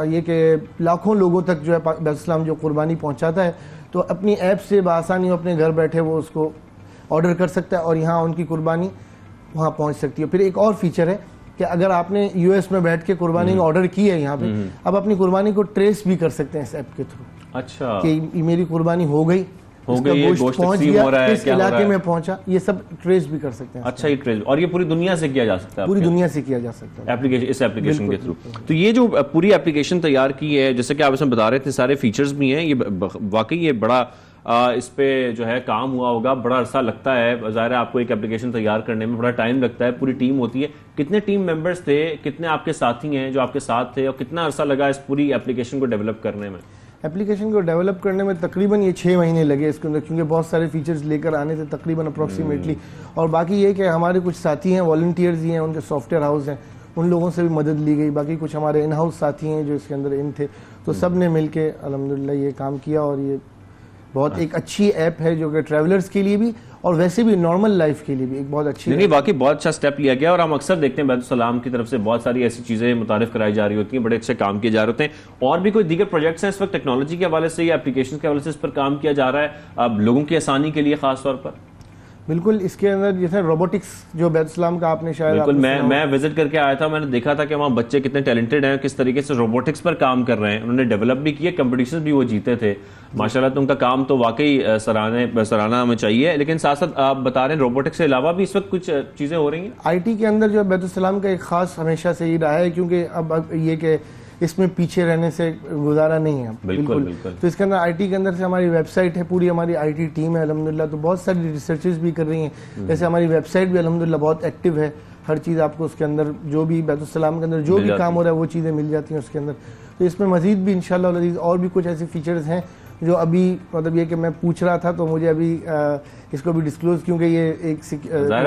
ये कि लाखों लोगों तक जो है बैतुल-सलाम जो कुर्बानी पहुँचाता है, तो अपनी ऐप से बआसानी अपने घर बैठे वो उसको ऑर्डर कर सकता है और यहाँ उनकी कुर्बानी वहाँ पहुँच सकती है। फिर एक और फीचर है कि अगर आपने यूएस में बैठ के कुर्बानी ऑर्डर की है यहाँ पे, अब अपनी कुर्बानी को ट्रेस भी कर सकते हैं इस ऐप के थ्रू। अच्छा, कि मेरी कुर्बानी हो गई, गोश्त पहुंच गया, किस इलाके में पहुंचा, ये सब ट्रेस भी कर सकते हैं। अच्छा, ये ट्रेस, और ये पूरी दुनिया से किया जा सकता है? पूरी दुनिया से किया जा सकता है एप्लीकेशन, इस एप्लीकेशन के थ्रू। तो ये जो पूरी एप्लीकेशन तैयार की है, जैसे कि आप इसमें बता रहे थे, सारे फीचर्स भी हैं, ये वाकई ये बड़ा इस पे जो है काम हुआ होगा, बड़ा अरसा लगता है। ज़ाहिर है आपको एक एप्लीकेशन तैयार करने में बड़ा टाइम लगता है, पूरी टीम होती है। कितने टीम मेंबर्स थे, कितने आपके साथी हैं जो आपके साथ थे, और कितना अरसा लगा इस पूरी एप्लीकेशन को डेवलप करने में? एप्लीकेशन को डेवलप करने में तकरीबन ये 6 महीने लगे इसके अंदर, क्योंकि बहुत सारे फीचर्स लेकर आने थे तकरीबन अप्रॉक्सीमेटली। और बाकी ये कि हमारे कुछ साथी हैं, वॉलंटियर्स ही हैं, उनके सॉफ्टवेयर हाउस हैं, उन लोगों से भी मदद ली गई। बाकी कुछ हमारे इन हाउस साथी हैं जो इसके अंदर इन थे, तो सब ने मिल के अल्हम्दुलिल्लाह ये काम किया। और ये बहुत एक अच्छी ऐप है जो कि ट्रैवलर्स के लिए भी और वैसे भी नॉर्मल लाइफ के लिए भी एक बहुत अच्छी। नहीं, वाकई बहुत अच्छा स्टेप लिया गया। और हम अक्सर देखते हैं बैतुल-सलाम की तरफ से बहुत सारी ऐसी चीजें मुतारिफ कराई जा रही होती हैं, बड़े अच्छे काम किए जा रहे होते हैं। और भी कोई दीगर प्रोजेक्ट्स हैं इस वक्त टेक्नोलॉजी के हवाले से या एप्लीकेशन के हवाले से इस पर काम किया जा रहा है, अब लोगों की आसानी के लिए खास तौर पर? बिल्कुल, इसके अंदर जैसे रोबोटिक्स जो बैतुल-सलाम का आपने शायद बिल्कुल, मैं विजिट करके आया था, मैंने देखा था कि वहाँ बच्चे कितने टैलेंटेड हैं, किस तरीके से रोबोटिक्स पर काम कर रहे हैं। उन्होंने डेवलप भी किए, कंपटीशन भी वो जीते थे माशाल्लाह। तो उनका काम तो वाकई सराहना हमें चाहिए। लेकिन साथ साथ आप बता रहे हैं रोबोटिक्स के अलावा भी इस वक्त कुछ चीजें हो रही हैं IT के अंदर। जो बैतुल-सलाम का एक खास हमेशा से ही रहा है, क्योंकि अब ये कि इसमें पीछे रहने से गुजारा नहीं है। बिल्कुल। तो इसके अंदर IT के अंदर से हमारी वेबसाइट है, पूरी हमारी IT टीम है अल्हम्दुलिल्लाह, तो बहुत सारी रिसर्चेस भी कर रही हैं। जैसे हमारी वेबसाइट भी अल्हम्दुलिल्लाह बहुत एक्टिव है, हर चीज़ आपको उसके अंदर जो भी बैतुल-सलाम के अंदर जो भी काम हो रहा है वो चीज़ें मिल जाती हैं उसके अंदर। तो इसमें मजीद भी इंशाअल्लाह अज़ीज़ और भी कुछ ऐसे फीचर्स हैं जो अभी मतलब ये कि मैं पूछ रहा था, तो मुझे अभी इसको भी डिस्क्लोज, क्योंकि ये एक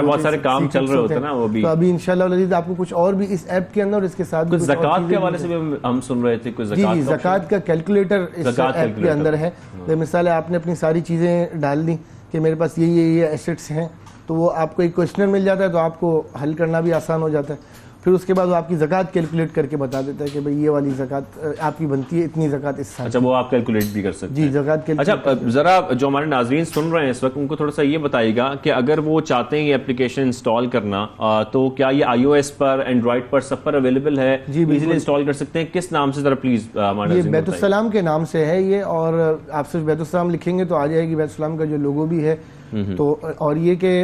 बहुत सारे काम चल रहे होते हैं ना वो भी। तो अभी इंशाअल्लाह अज़ीज़ आपको कुछ और भी इस ऐप के अंदर और इसके साथ कुछ ज़कात के हवाले से भी हम सुन रहे थे, कुछ ज़कात का कैलकुलेटर इस ऐप के अंदर है। मिसाल आपने अपनी सारी चीज़ें डाल दी कि मेरे पास ये एसेट्स हैं, तो वो आपको एक क्वेश्चन मिल जाता है, तो आपको हल करना भी आसान हो जाता है। फिर उसके बाद वो आपकी ज़कात कैलकुलेट करके बता देता है कि भाई ये वाली ज़कात आपकी बनती है, इतनी ज़कात इस साल। अच्छा, वो आप कैलकुलेट भी कर सकते हैं? जी, ज़कात कैलकुलेट। अच्छा, जरा जो हमारे नाज़रीन सुन रहे हैं इस वक्त, उनको थोड़ा सा ये बताइएगा कि अगर वो चाहते हैं ये एप्लीकेशन इंस्टॉल करना, तो क्या ये iOS पर, एंड्रॉइड पर, सब पर अवेलेबल है? जी, इजीली इंस्टॉल कर सकते हैं? किस नाम से जरा प्लीज हमारे? ये बैतुल-सलाम के नाम से है ये, और आप सिर्फ बैतुल-सलाम लिखेंगे तो आ जाएगी, बैतुल-सलाम का जो लोगो भी है। तो और ये कि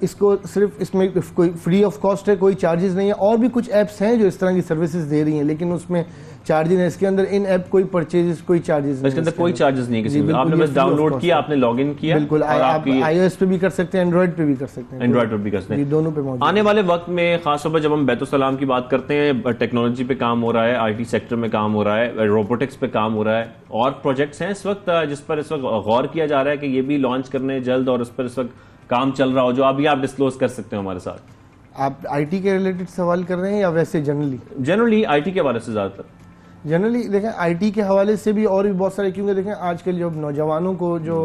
इसको सिर्फ इसमें कोई फ्री ऑफ कॉस्ट है, कोई चार्जेस नहीं है। और भी कुछ ऐप्स हैं जो इस तरह की सर्विसेज दे रही हैं, लेकिन उसमें चार्जेस है। इसके अंदर इन ऐप कोई परचेजेस, कोई चार्जेस नहीं, इसके अंदर कोई चार्जेस नहीं है किसी, आपने बस डाउनलोड किया, आपने लॉगिन किया। बिल्कुल, आप iOS पे भी कर सकते हैं, एंड्रॉइड पे भी कर सकते हैं। एंड्रॉइड पे भी कर सकते हैं, दोनों पे मौजूद। आने वाले वक्त में खासतौर पर जब हम बैतुल-सलाम की बात करते हैं, टेक्नोलॉजी पे काम हो रहा है, IT सेक्टर में काम हो रहा है, रोबोटिक्स पे काम हो रहा है, और प्रोजेक्ट्स हैं इस वक्त जिस पर इस वक्त गौर किया जा रहा है कि ये भी लॉन्च करने जल्द, और उस पर इस वक्त काम चल रहा हो, जो अभी आप डिस्क्लोज कर सकते हो हमारे साथ? आप IT के रिलेटेड सवाल कर रहे हैं या वैसे जनरली IT के हवाले से? ज़्यादातर जनरली देखें IT के हवाले से भी और भी बहुत सारे, क्योंकि देखें आजकल जो नौजवानों को जो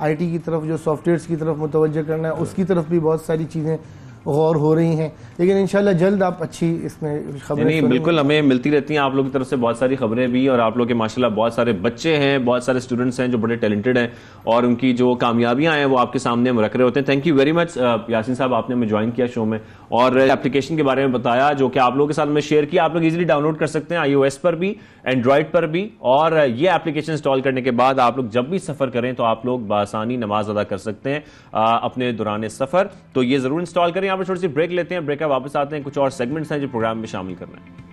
IT की तरफ, जो सॉफ्टवेयर्स की तरफ मुतवज्जह करना है, उसकी तरफ भी बहुत सारी चीज़ें गौर हो रही हैं। लेकिन इंशाल्लाह जल्द आप अच्छी इसमें खबरें नहीं, बिल्कुल हमें मिलती रहती हैं आप लोगों की तरफ से बहुत सारी खबरें भी, और आप लोग के माशाल्लाह बहुत सारे बच्चे हैं, बहुत सारे स्टूडेंट्स हैं जो बड़े टैलेंटेड हैं, और उनकी जो कामयाबियां हैं वो आपके सामने हम रख रहे होते हैं। Thank you very much Yasin साहब, आपने हमें ज्वाइन किया शो में और एप्लीकेशन के बारे में बताया जो कि आप लोगों के साथ में शेयर किया। आप लोग इजीली डाउनलोड कर सकते हैं iOS पर भी, एंड्रॉइड पर भी, और ये एप्लीकेशन इंस्टॉल करने के बाद आप लोग जब भी सफ़र करें तो आप लोग बआसानी नमाज अदा कर सकते हैं अपने दौरान सफ़र। तो ये ज़रूर इंस्टॉल करें। यहाँ पर थोड़ी सी ब्रेक लेते हैं, ब्रेक का वापस आते हैं, कुछ और सेगमेंट्स हैं जो प्रोग्राम में शामिल करना है।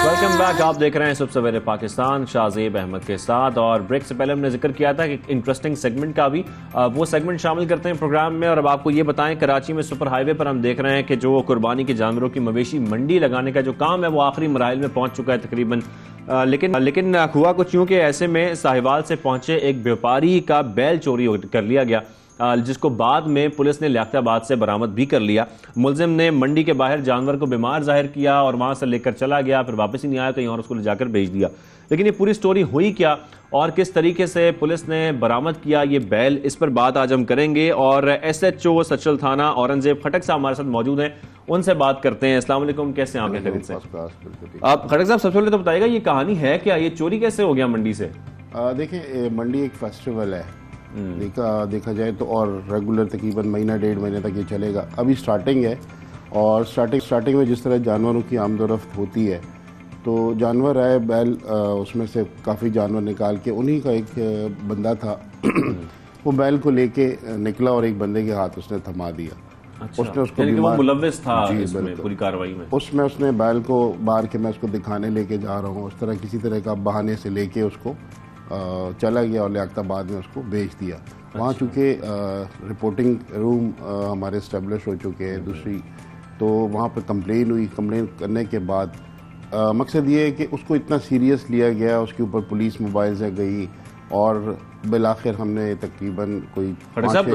वेलकम बैक, आप देख रहे हैं सुबह सवेरे पाकिस्तान शाहजेब अहमद के साथ। और ब्रेक से पहले हमने जिक्र किया था कि इंटरेस्टिंग सेगमेंट का भी वो सेगमेंट शामिल करते हैं प्रोग्राम में। और अब आपको ये बताएं, कराची में सुपर हाईवे पर हम देख रहे हैं कि जो कुर्बानी के जानवरों की मवेशी मंडी लगाने का जो काम है वो आखिरी मराइल में पहुंच चुका है तकरीबन। लेकिन हुआ कुछ यूं कि ऐसे में साहिवाल से पहुंचे एक व्यापारी का बैल चोरी कर लिया गया, जिसको बाद में पुलिस ने लियाकताबाद से बरामद भी कर लिया। मुलजिम ने मंडी के बाहर जानवर को बीमार जाहिर किया और वहां से लेकर चला गया, फिर वापस ही नहीं आया, कहीं और उसको ले जाकर भेज दिया। लेकिन ये पूरी स्टोरी हुई क्या और किस तरीके से पुलिस ने बरामद किया ये बैल, इस पर बात आज हम करेंगे। और SHO सचल थाना औरंगजेब खटक साहब हमारे साथ मौजूद हैं, उनसे बात करते हैं। अस्सलाम वालेकुम, कैसे हैं आप? खैरियत से? आप खटक साहब सबसे पहले तो बताइएगा ये कहानी है क्या, ये चोरी कैसे हो गया मंडी से? देखिए, मंडी एक फेस्टिवल है, देखा जाए तो, और रेगुलर तकरीबन महीना 1.5 महीने तक ये चलेगा। अभी स्टार्टिंग है और स्टार्टिंग में जिस तरह जानवरों की आमदोरफ्त होती है तो जानवर आए, बैल, उसमें से काफ़ी जानवर निकाल के उन्हीं का एक बंदा था वो बैल को लेके निकला और एक बंदे के हाथ उसने थमा दिया। अच्छा, उसने उसको वो मुलव्विस था इसमें पूरी कार्रवाई में। उसमें उसने बैल को बाहर के मैं उसको दिखाने लेके जा रहा हूँ, उस तरह किसी तरह का बहाने से लेके उसको चला गया और लियाकताबाद में उसको भेज दिया। वहाँ चूँकि रिपोर्टिंग रूम हमारे इस्टेब्लिश हो चुके हैं दूसरी, तो वहाँ पर कंप्लेन हुई। कंप्लेन करने के बाद मकसद ये है कि उसको इतना सीरियस लिया गया, उसके ऊपर पुलिस मोबाइल से गई और बिलाखिर हमने तकरीबन कोई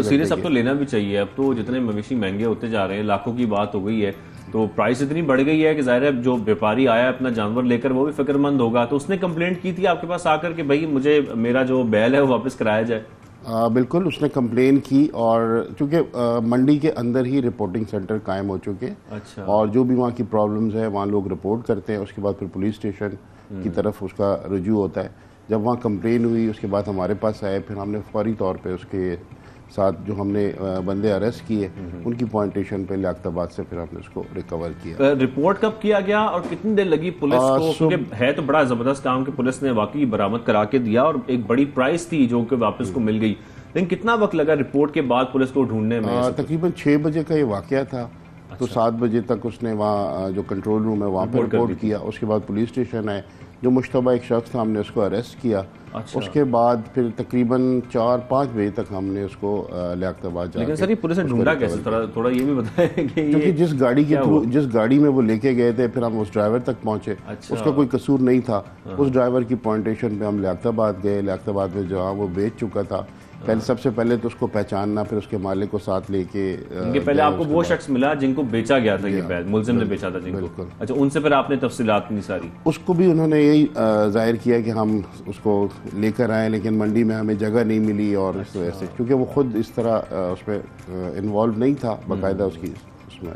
सीरियस अब तो लेना भी चाहिए। अब तो जितने मवेशी महंगे होते जा रहे हैं, लाखों की बात हो गई है, तो प्राइस इतनी बढ़ गई है कि जाहिर है जो व्यापारी आया अपना जानवर लेकर वो भी फिक्रमंद होगा। तो उसने कंप्लेंट की थी आपके पास आकर कि भाई मुझे मेरा जो बैल है वो वापस कराया जाए? बिल्कुल, उसने कंप्लेन की और चूँकि मंडी के अंदर ही रिपोर्टिंग सेंटर कायम हो चुके हैं। अच्छा। और जो भी वहाँ की प्रॉब्लम्स है वहाँ लोग रिपोर्ट करते हैं, उसके बाद फिर पुलिस स्टेशन की तरफ उसका रुजू होता है। जब वहाँ कंप्लेन हुई उसके बाद हमारे पास आए, फिर हमने फौरी तौर पे उसके साथ जो हमने बंदे अरेस्ट किए उनकी पॉइंटेशन पे लियाकताबाद से फिर हमने उसको रिकवर किया। रिपोर्ट कब किया गया और कितनी देर लगी पुलिस को? क्योंकि है तो बड़ा जबरदस्त काम कि पुलिस ने वाकई बरामद करा के दिया और एक बड़ी प्राइस थी जो कि वापस को मिल गई, लेकिन कितना वक्त लगा रिपोर्ट के बाद पुलिस को ढूंढने में? तकरीबन 6 बजे का ये वाकया था। अच्छा। तो 7 बजे तक उसने वहाँ जो कंट्रोल रूम है वहाँ पर रिपोर्ट किया। उसके बाद पुलिस स्टेशन आए, जो मुश्तबा एक शख्स था हमने उसको अरेस्ट किया। अच्छा। उसके बाद फिर तकरीबन 4-5 बजे तक हमने उसको लियाकताबाद जाके। लेकिन सर ये पुलिस ने ढूंढा कैसे? थोड़ा ये भी बताएं कि क्योंकि जिस गाड़ी के थ्रू, जिस गाड़ी में वो लेके गए थे, फिर हम उस ड्राइवर तक पहुंचे। अच्छा। उसका कोई कसूर नहीं था। उस ड्राइवर की पॉइंटेशन पे हम लियाकताबाद गए। लियाकताबाद में जहाँ वो बेच चुका था, सबसे पहले तो उसको पहचानना, फिर उसके मालिक को साथ लेके पहले आपको वो शख्स मिला जिनको बेचा गया था, ये बैल मुलजिम ने बेचा था जिनको। अच्छा, उनसे फिर आपने तफसीलात नहीं सारी? उसको भी उन्होंने यही जाहिर किया कि हम उसको लेकर आए, लेकिन मंडी में हमें जगह नहीं मिली और इस वजह से, क्योंकि वो खुद इस तरह उसमें इन्वॉल्व नहीं था बाकायदा उसकी,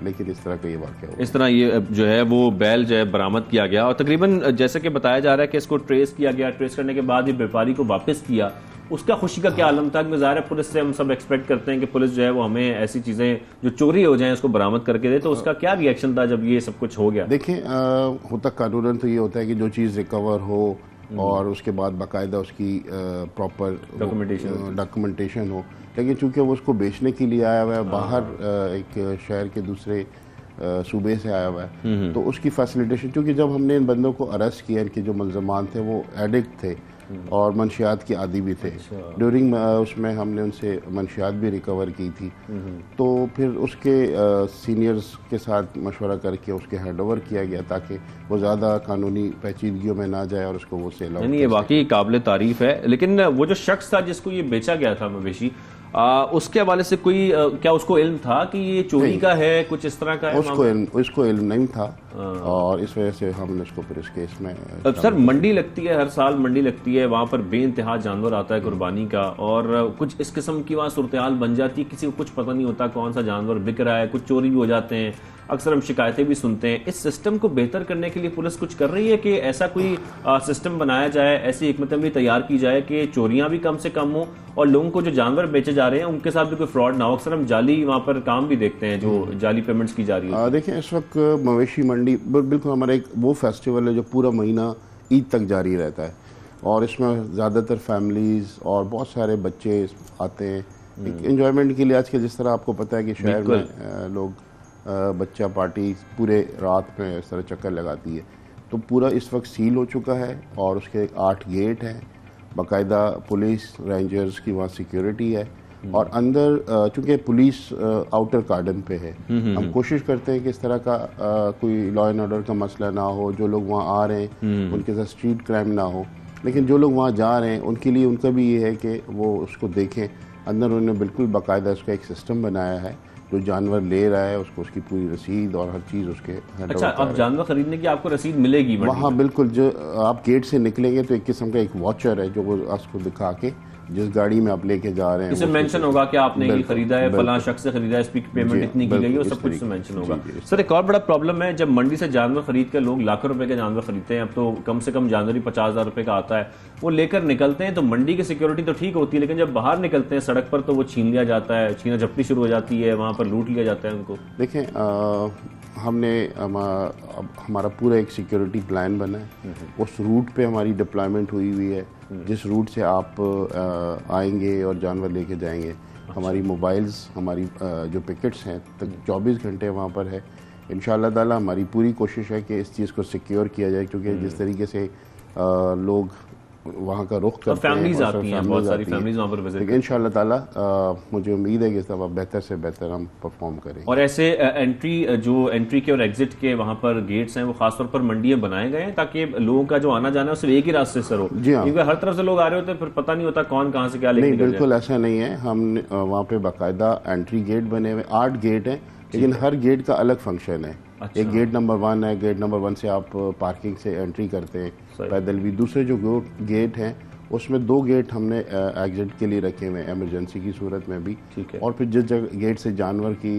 लेकिन इस तरह का ये वाकया हुआ। इस तरह ये जो है वो बैल जो है बरामद किया गया और तकरीबन जैसे कि बताया जा रहा है कि इसको ट्रेस किया गया। ट्रेस करने के बाद ये व्यापारी को वापस किया, उसका खुशी का क्या आलम था? ज़ाहिर है पुलिस से हम सब एक्सपेक्ट करते हैं कि पुलिस जो है वो हमें ऐसी चीज़ें जो चोरी हो जाएं उसको बरामद करके दे, तो उसका क्या रिएक्शन था जब ये सब कुछ हो गया? देखिए, होता कानूनन तो ये होता है कि जो चीज़ रिकवर हो और उसके बाद बाकायदा उसकी प्रॉपर डॉक्यूमेंटेशन हो, लेकिन चूंकि वो उसको बेचने के लिए आया हुआ है बाहर, एक शहर के दूसरे सूबे से आया हुआ है, तो उसकी फैसिलिटेशन, क्योंकि जब हमने इन बंदों को अरेस्ट किया, इनके जो मुल्ज़मान थे वो एडिक्ट थे और मंशियात की आदी भी थे। ड्यूरिंग उसमें हमने उनसे मंशियात भी रिकवर की थी, तो फिर उसके सीनियर्स के साथ मशवरा करके उसके हैंडओवर किया गया ताकि वो ज़्यादा कानूनी पेचीदगियों में ना जाए और उसको वो सेल आउट। ये वाकई काबिल तारीफ है। लेकिन वो जो शख्स था जिसको ये बेचा गया था मवेशी, उसके हवाले से कोई क्या उसको इल्म था कि ये चोरी का है, कुछ इस तरह का है? उसको इल्म नहीं था और इस वजह से हमने उसको फिर इस केस में। सर, मंडी लगती है, हर साल मंडी लगती है, वहाँ पर बेइंतहा जानवर आता है कुर्बानी का, और कुछ इस किस्म की वहाँ सूरत हाल बन जाती है, किसी को कुछ पता नहीं होता कौन सा जानवर बिक रहा है, कुछ चोरी भी हो जाते हैं अक्सर हम शिकायतें भी सुनते हैं। इस सिस्टम को बेहतर करने के लिए पुलिस कुछ कर रही है कि ऐसा कोई सिस्टम बनाया जाए, ऐसी हिकमत अमली तैयार की जाए कि चोरियां भी कम से कम हो और लोगों को जो जानवर बेचे जा रहे हैं उनके साथ भी कोई फ्रॉड ना हो। अक्सर हम जाली वहाँ पर काम भी देखते हैं, जो जाली पेमेंट्स की जा रही है। देखिए, इस वक्त मवेशी मंडी बिल्कुल हमारा एक वो फेस्टिवल है जो पूरा महीना ईद तक जारी रहता है और इसमें ज़्यादातर फैमिलीज़ और बहुत सारे बच्चे आते हैं एक एंजॉयमेंट के लिए। आज के जिस तरह आपको पता है कि शहर में लोग बच्चा पार्टी पूरे रात में इस तरह चक्कर लगाती है, तो पूरा इस वक्त सील हो चुका है और उसके 8 गेट हैं, बाकायदा पुलिस रेंजर्स की वहाँ सिक्योरिटी है और अंदर चूँकि पुलिस आउटर गार्डन पे है, हम कोशिश करते हैं कि इस तरह का कोई लॉ एंड ऑर्डर का मसला ना हो, जो लोग वहाँ आ रहे हैं उनके साथ स्ट्रीट क्राइम ना हो, लेकिन जो लोग वहाँ जा रहे हैं उनके लिए उनका भी ये है कि वो उसको देखें। अंदर उन्होंने बिल्कुल बाकायदा उसका एक सिस्टम बनाया है, जो जानवर ले रहा है उसको उसकी पूरी रसीद और हर चीज़ उसके हैंड अच्छा, अब जानवर खरीदने की आपको रसीद मिलेगी वहाँ? बिल्कुल, जो आप गेट से निकलेंगे तो एक किस्म का एक वॉचर है जो वो आपको दिखा के जिस गाड़ी में आप लेके जा रहे हैं इसमें मेंशन होगा कि आपने ये खरीदा है, फलां शख्स से खरीदा है, इसकी पेमेंट इतनी की गई है, सब कुछ मेंशन होगा। सर, एक और बड़ा प्रॉब्लम है, जब मंडी से जानवर खरीद कर लोग लाखों रुपए के जानवर खरीदते हैं, अब तो कम से कम जानवर ही 50,000 रुपए का आता है, वो लेकर निकलते हैं तो मंडी की सिक्योरिटी तो ठीक होती है, लेकिन जब बाहर निकलते हैं सड़क पर तो वो छीन लिया जाता है, छीना झपटी शुरू हो जाती है, वहाँ पर लूट लिया जाता है उनको। देखें, हमने हमारा पूरा एक सिक्योरिटी प्लान बना है, उस रूट पे हमारी डिप्लॉयमेंट हुई हुई है, जिस रूट से आप आएंगे और जानवर लेके जाएंगे। हमारी मोबाइल्स, हमारी जो पिकेट्स हैं तक 24 घंटे वहाँ पर है। इंशाअल्लाह ताला हमारी पूरी कोशिश है कि इस चीज़ को सिक्योर किया जाए, क्योंकि जिस तरीके से लोग वहाँ का रुख करते हैं, फैमिलीज आती हैं, बहुत सारी फैमिलीज वहाँ पर विजिट करती हैं। इंशाअल्लाह ताला मुझे उम्मीद है कि इस दफ़ा बेहतर से बेहतर हम परफॉर्म करेंगे। और ऐसे एंट्री के और एग्जिट के वहाँ पर गेट्स हैं, वो खासतौर पर मंडियाँ बनाए गए हैं ताकि लोगों का जो आना जाना है सिर्फ एक ही रास्ते से हो। जी हाँ, क्योंकि हर तरफ से लोग आ रहे होते हैं, फिर पता नहीं होता कौन कहाँ से क्या लेके नहीं, बिल्कुल ऐसा नहीं है। हम वहाँ पे बाकायदा एंट्री गेट बने हुए 8 गेट हैं, लेकिन हर गेट का अलग फंक्शन है। अच्छा। एक गेट नंबर 1 है, गेट नंबर 1 से आप पार्किंग से एंट्री करते हैं पैदल भी। दूसरे जो गेट हैं उसमें 2 गेट हमने एग्जिट के लिए रखे हुए हैं, एमरजेंसी की सूरत में भी। ठीक है। और फिर जिस जगह गेट से जानवर की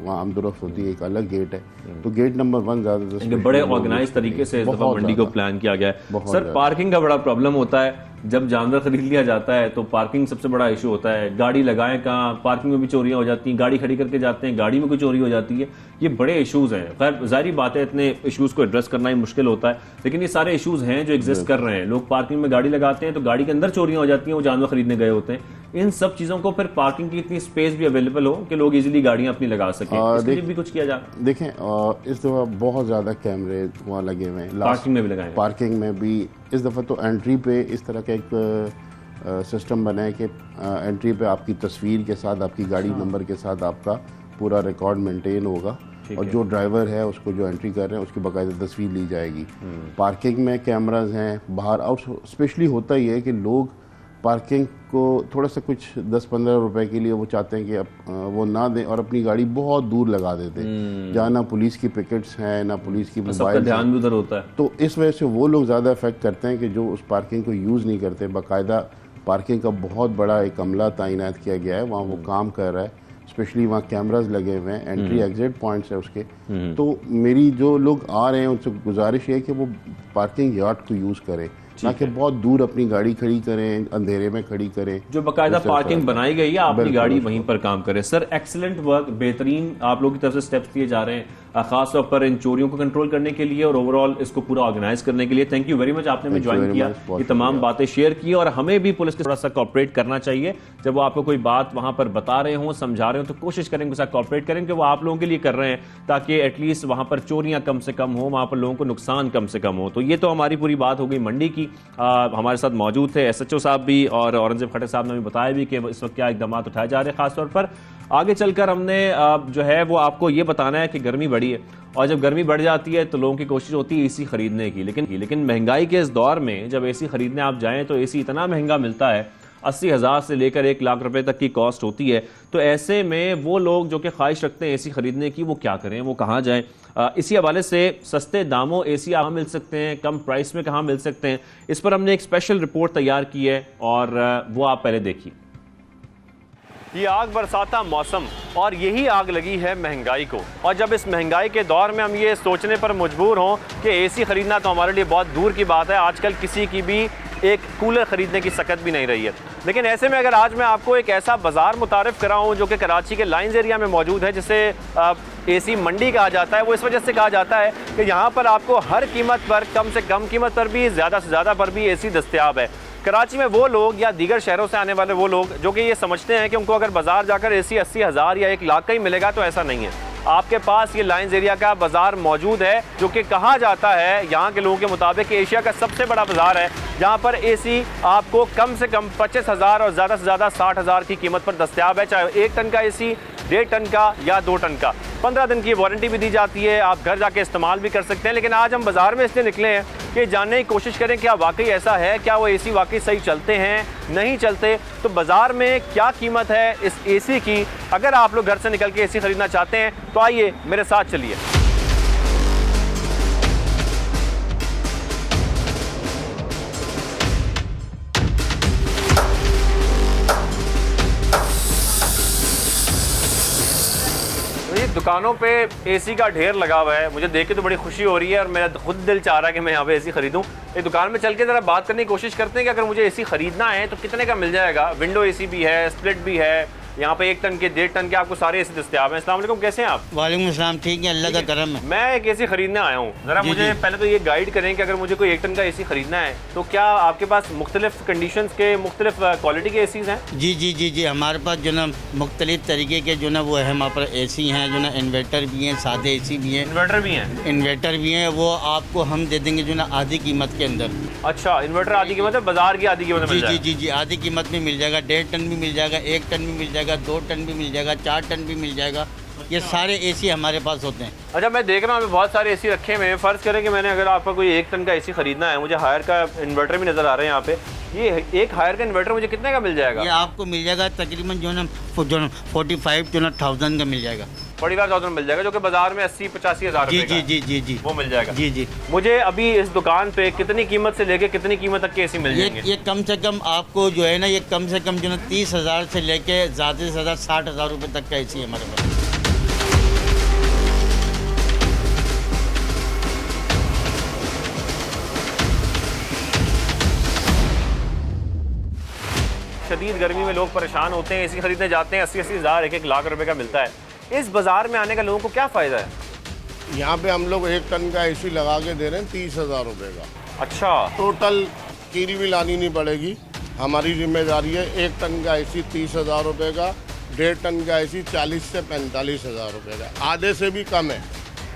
वहाँ आमदोरफ्त होती है एक अलग गेट है, तो गेट नंबर 1 ज़्यादा बड़े ऑर्गेनाइज तरीके से इस दफा मंडी को प्लान किया गया है। सर, पार्किंग का बड़ा प्रॉब्लम होता है, जब जानवर खरीद लिया जाता है तो पार्किंग सबसे बड़ा इशू होता है। गाड़ी लगाएं कहाँ, पार्किंग में भी चोरियां हो जाती हैं, गाड़ी खड़ी करके जाते हैं, गाड़ी में कोई चोरी हो जाती है, ये बड़े इश्यूज हैं। खैर, जाहिर बात है इतने इश्यूज को एड्रेस करना ही मुश्किल होता है, लेकिन ये सारे इश्यूज हैं जो एग्जिस्ट कर रहे हैं। लोग पार्किंग में गाड़ी लगाते हैं तो गाड़ी के अंदर चोरियां हो जाती हैं, वो जानवर खरीदने गए होते हैं। इन सब चीजों को फिर पार्किंग की इतनी स्पेस भी अवेलेबल हो कि लोग इजीली गाड़ियां अपनी लगा सकें, इसके लिए भी कुछ किया जाए। देखें, इस दफा बहुत ज्यादा कैमरे वहाँ लगे हुए हैं, पार्किंग में भी लगाए, पार्किंग में भी। इस दफा तो एंट्री पे इस तरह का एक सिस्टम बना है कि एंट्री पे आपकी तस्वीर के साथ, आपकी गाड़ी नंबर के साथ आपका पूरा रिकॉर्ड मेंटेन होगा और जो ड्राइवर है उसको जो एंट्री कर रहे हैं उसकी बाकायदा तस्वीर ली जाएगी। पार्किंग में कैमराज हैं, बाहर आउट स्पेशली होता ही है कि लोग पार्किंग को थोड़ा सा कुछ 10-15 रुपए के लिए वो चाहते हैं कि वो ना दें और अपनी गाड़ी बहुत दूर लगा देते हैं, जहाँ ना पुलिस की पिकेट्स हैं ना पुलिस की मोबाइल, ध्यान भी उधर होता है। तो इस वजह से वो लोग ज़्यादा इफेक्ट करते हैं कि जो उस पार्किंग को यूज़ नहीं करते। बाकायदा पार्किंग का बहुत बड़ा एक अमला तैनात किया गया है, वहाँ वो काम कर रहा है, स्पेशली वहाँ कैमराज लगे हुए हैं, एंट्री एग्जिट पॉइंट्स है उसके। तो मेरी जो लोग आ रहे हैं उनसे गुजारिश है कि वो पार्किंग यार्ड को यूज़ करें, ना कि बहुत दूर अपनी गाड़ी खड़ी करें, अंधेरे में खड़ी करें। जो बाकायदा पार्किंग बनाई गई है, अपनी गाड़ी वहीं पर काम करें। सर, एक्सीलेंट वर्क, बेहतरीन आप लोगों की तरफ से स्टेप्स दिए जा रहे हैं, खासतौर पर इन चोरियों को कंट्रोल करने के लिए और ओवरऑल इसको पूरा ऑर्गेनाइज करने के लिए। थैंक यू वेरी मच, आपने हमें ज्वाइन किया, ये तमाम बातें शेयर की। और हमें भी पुलिस के थोड़ा सा कॉपरेट करना चाहिए, जब वो आपको कोई बात वहां पर बता रहे हों, समझा रहे हो, तो कोशिश करें उनके साथ कॉपरेट करें कि वो आप लोगों के लिए कर रहे हैं, ताकि एटलीस्ट वहां पर चोरियां कम से कम हो, वहां पर लोगों को नुकसान कम से कम हो। तो ये तो हमारी पूरी बात हो गई मंडी की। हमारे साथ मौजूद थे SHO साहब भी और औरंगजेब खट्टर साहब ने भी बताया भी कि इस वक्त क्या इकदाम उठाए जा रहे हैं। खासतौर पर आगे चलकर हमने जो है वो आपको ये बताना है कि गर्मी बढ़ी है, और जब गर्मी बढ़ जाती है तो लोगों की कोशिश होती है AC खरीदने की, लेकिन महंगाई के इस दौर में जब AC खरीदने आप जाएं तो AC इतना महंगा मिलता है, 80,000 से लेकर 1 लाख रुपए तक की कॉस्ट होती है। तो ऐसे में वो लोग जो कि ख्वाहिश रखते हैं AC खरीदने की, वो क्या करें, वो कहाँ जाएं? इसी हवाले से सस्ते दामों AC कहाँ मिल सकते हैं, कम प्राइस में कहाँ मिल सकते हैं, इस पर हमने एक स्पेशल रिपोर्ट तैयार की है और वो आप पहले देखिए। ये आग बरसाता मौसम और यही आग लगी है महंगाई को। और जब इस महंगाई के दौर में हम ये सोचने पर मजबूर हों कि एसी ख़रीदना तो हमारे लिए बहुत दूर की बात है, आजकल किसी की भी एक कूलर ख़रीदने की सकत भी नहीं रही है। लेकिन ऐसे में अगर आज मैं आपको एक ऐसा बाज़ार मुतारिफ़ कराऊँ जो कि कराची के लाइंस एरिया में मौजूद है, जिसे एसी मंडी कहा जाता है, वो इस वजह से कहा जाता है कि यहाँ पर आपको हर कीमत पर, कम से कम कीमत पर भी, ज़्यादा से ज़्यादा पर भी एसी दस्तयाब है। कराची में वो लोग या दीगर शहरों से आने वाले वो लोग जो कि ये समझते हैं कि उनको अगर बाज़ार जाकर एसी 80,000 या 1 लाख का ही मिलेगा, तो ऐसा नहीं है। आपके पास ये लाइंस एरिया का बाज़ार मौजूद है जो कि कहा जाता है यहाँ के लोगों के मुताबिक एशिया का सबसे बड़ा बाज़ार है, जहाँ पर एसी आपको कम से कम 25,000 और ज़्यादा से ज़्यादा 60,000 की कीमत पर दस्तयाब है, चाहे 1 टन का एसी, 1.5 टन का या 2 टन का। 15 दिन की वारंटी भी दी जाती है, आप घर जाके इस्तेमाल भी कर सकते हैं। लेकिन आज हम बाज़ार में इसलिए निकले हैं कि जानने की कोशिश करें क्या वाकई ऐसा है, क्या वो एसी वाकई सही चलते हैं, नहीं चलते, तो बाज़ार में क्या कीमत है इस एसी की। अगर आप लोग घर से निकल के एसी ख़रीदना चाहते हैं तो आइए मेरे साथ चलिए। दुकानों पे एसी का ढेर लगा हुआ है, मुझे देख के तो बड़ी खुशी हो रही है और मेरा खुद दिल चाह रहा है कि मैं यहाँ पे एसी खरीदूं। एक दुकान में चल के ज़रा बात करने की कोशिश करते हैं कि अगर मुझे एसी खरीदना है तो कितने का मिल जाएगा। विंडो एसी भी है, स्प्लिट भी है, यहाँ पे 1 टन के, 1.5 टन के आपको सारे एसी दस्तयाब हैं। अस्सलाम वालेकुम, कैसे हैं आप? वालेकुम अस्सलाम, ठीक है, अल्लाह का करम है। मैं एक एसी खरीदने आया हूँ, ज़रा मुझे पहले तो ये गाइड करें कि अगर मुझे कोई 1 टन का एसी खरीदना है तो क्या आपके पास मुख्तलिफ कंडीशंस के, मुख्तलिफ क्वालिटी के एसीज़ हैं? जी जी जी जी, हमारे पास जो ना मुख्तलिफ तरीके के जो ना वो है, हमारे पास एसी हैं, जो ना इन्वर्टर भी हैं, सादे एसी भी हैं, इन्वर्टर भी हैं, इन्वर्टर भी हैं, वो आपको हम दे देंगे जो ना आधी कीमत के अंदर। अच्छा, इन्वर्टर आधी कीमत है, बाजार की आधी कीमत जी जी जी जी, आधी कीमत में मिल जाएगा। 1.5 टन भी मिल जाएगा, 1 टन भी मिल जाएगा, 2 टन भी मिल जाएगा, 4 टन भी मिल जाएगा। ये सारे एसी हमारे पास होते हैं। अच्छा, मैं देख रहा हूँ बहुत सारे एसी रखे हुए हैं। फ़र्ज़ करें कि मैंने, अगर आपका कोई 1 टन का एसी खरीदना है, मुझे हायर का इन्वर्टर भी नज़र आ रहे हैं यहाँ पे, ये एक हायर का इन्वर्टर मुझे कितने का मिल जाएगा? ये आपको मिल जाएगा तकरीबन जो ना 45,000 का मिल जाएगा। 45,000 मिल जाएगा, जो कि बाजार में 80-85 हज़ार जी जी जी जी जी वो मिल जाएगा। जी जी। मुझे अभी इस दुकान पे कितनी कीमत से लेके कितनी कीमत तक के एसी मिल जाएंगे? ये कम से कम आपको जो है ना, ये कम से कम जो ना 30,000 से लेके ज़्यादा से ज़्यादा 60,000 रुपये तक का एसी है हमारे पास। शदीद गर्मी में लोग परेशान होते हैं, एसी खरीदने जाते हैं, 80-80 हज़ार, 1-1 लाख रुपए का मिलता है। इस बाजार में आने का लोगों को क्या फ़ायदा है? यहाँ पे हम लोग 1 टन का एसी लगा के दे रहे हैं 30,000 रुपये का। अच्छा, टोटल कील भी लानी नहीं पड़ेगी, हमारी जिम्मेदारी है। 1 टन का एसी 30,000 रुपये का, 1.5 टन का एसी 40 से 45,000 रुपये का, आधे से भी कम है।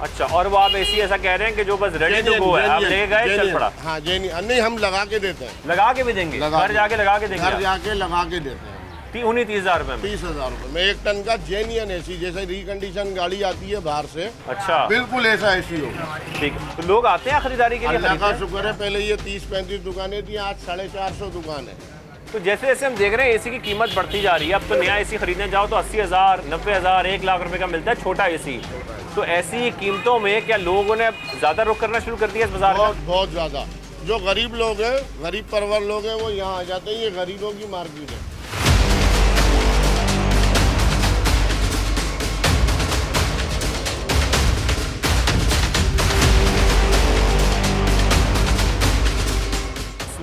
अच्छा, और वो आप एसी ऐसा कह रहे हैं कि जो बस रेडी टू गो है, आप ले गए चल पड़ा? हाँ नहीं, हम लगा के देते हैं। लगा के भी देंगे? घर जाके लगा के देंगे? घर जाके लगा के देते हैं। 30,000 रुपये में? 30,000 रुपये में 1 टन का जेन्युइन एसी, जैसे रिकंडीशन गाड़ी आती है बाहर से, अच्छा, बिल्कुल ऐसा एसी होगा। ठीक है, तो लोग आते हैं खरीदारी के लिए? अल्लाह का शुक्र है, पहले ये 30-35 दुकानें थी, आज 450 दुकान है। तो जैसे जैसे हम देख रहे हैं एसी की कीमत बढ़ती जा रही है, अब तो नया एसी खरीदने जाओ तो 80,000, 90,000, 1 लाख रुपए का मिलता है छोटा एसी। तो ऐसी कीमतों में क्या लोगों ने ज़्यादा रुख करना शुरू कर दिया इस बाजार में? बहुत ज़्यादा। जो गरीब लोग हैं, गरीब परवर लोग हैं, वो यहाँ आ जाते हैं। ये गरीबों की मार्केट है।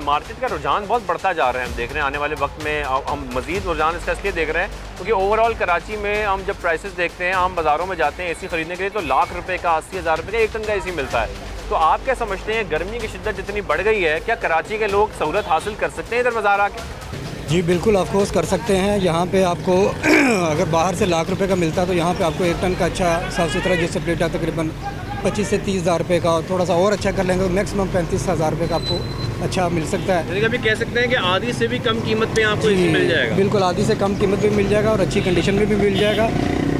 मार्केट का रुझान बहुत बढ़ता जा रहा है, हम देख रहे हैं। आने वाले वक्त में हम मज़ीद रुझान इसका इसलिए देख रहे हैं क्योंकि ओवरऑल कराची में हम जब प्राइसेस देखते हैं, आम बाज़ारों में जाते हैं एसी खरीदने के लिए, तो लाख रुपए का, 80,000 रुपये का 1 टन का एसी मिलता है। तो आप क्या समझते हैं, गर्मी की शिद्दत जितनी बढ़ गई है, क्या कराची के लोग सहूलत हासिल कर सकते हैं इधर बाज़ार आके? जी बिल्कुल, ऑफकोर्स कर सकते हैं। यहाँ पे आपको अगर बाहर से लाख रुपए का मिलता है तो यहाँ पे आपको 1 टन का अच्छा साफ़ सुथरा जिससे प्लेट है तकरीबन 25 से 30,000 रुपये का, और थोड़ा सा और अच्छा कर लेंगे तो मैक्सिमम 35,000 रुपये का आपको अच्छा मिल सकता है। यानी कि अभी कह सकते हैं कि आधी से भी कम कीमत पे आपको एसी मिल जाएगा? बिल्कुल, आधी से कम कीमत में मिल जाएगा और अच्छी कंडीशन में भी मिल जाएगा।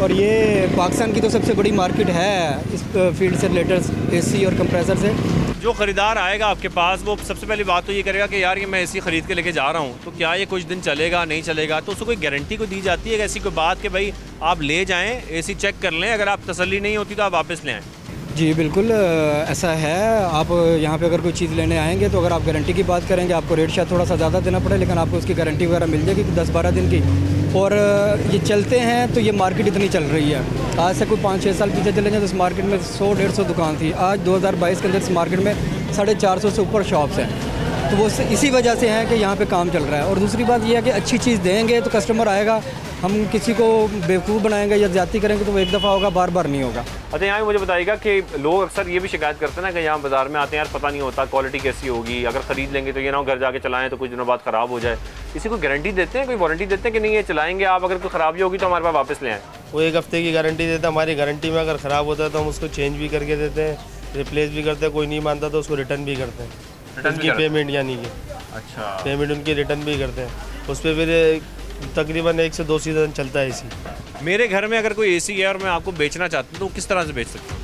और ये पाकिस्तान की तो सबसे बड़ी मार्केट है इस फील्ड से रिलेटेड, एसी और कंप्रेसर से। जो ख़रीदार आएगा आपके पास, वो सबसे पहली बात तो ये करेगा कि यार ये मैं एसी ख़रीद के लेके जा रहा हूँ, तो क्या ये कुछ दिन चलेगा, नहीं चलेगा? तो उसको कोई गारंटी को दी जाती है ऐसी कोई बात कि भाई आप ले जाएँ, एसी चेक कर लें, अगर आप तसल्ली नहीं होती तो आप वापस ले आएँ? जी बिल्कुल, ऐसा है। आप यहाँ पे अगर कोई चीज़ लेने आएंगे तो अगर आप गारंटी की बात करेंगे, आपको रेट शायद थोड़ा सा ज़्यादा देना पड़े, लेकिन आपको उसकी गारंटी वगैरह मिल जाएगी 10-12 दिन की। और ये चलते हैं तो ये मार्केट इतनी चल रही है। आज से कोई 5-6 साल पीछे चले जाए तो इस मार्केट में 100-150 दुकान थी। आज 2022 के अंदर इस मार्केट में 450 से ऊपर शॉप्स हैं। तो वो इसी वजह से है कि यहाँ पे काम चल रहा है। और दूसरी बात ये है कि अच्छी चीज़ देंगे तो कस्टमर आएगा। हम किसी को बेवकूफ़ बनाएंगे या ज़्यादती करेंगे तो वो एक दफ़ा होगा, बार बार नहीं होगा। अच्छा, यहाँ मुझे बताइएगा कि लोग अक्सर ये भी शिकायत करते हैं ना कि यहाँ बाज़ार में आते हैं, यार पता नहीं होता क्वालिटी कैसी होगी, अगर ख़रीद लेंगे तो ये ना हो घर जाके चलाएं तो कुछ दिनों बाद ख़राब हो जाए। इसी कोई गारंटी देते हैं, कोई वारंटी देते हैं कि नहीं ये चलाएंगे आप, अगर कोई ख़राबी होगी तो हमारे पास वापस ले आएँ? वो 1 हफ्ते की गारंटी देता है। हमारी गारंटी में अगर ख़राब होता है तो हम उसको चेंज भी करके देते हैं, रिप्लेस भी करते हैं। कोई नहीं मानता तो उसको रिटर्न भी करते हैं, उसकी पेमेंट यानी कि अच्छा पेमेंट उनकी रिटर्न भी करते हैं। उस पर फिर तकरीबन 1 से 2 सीज़न चलता है एसी। मेरे घर में अगर कोई एसी है और मैं आपको बेचना चाहता हूँ तो किस तरह से बेच सकता हूँ?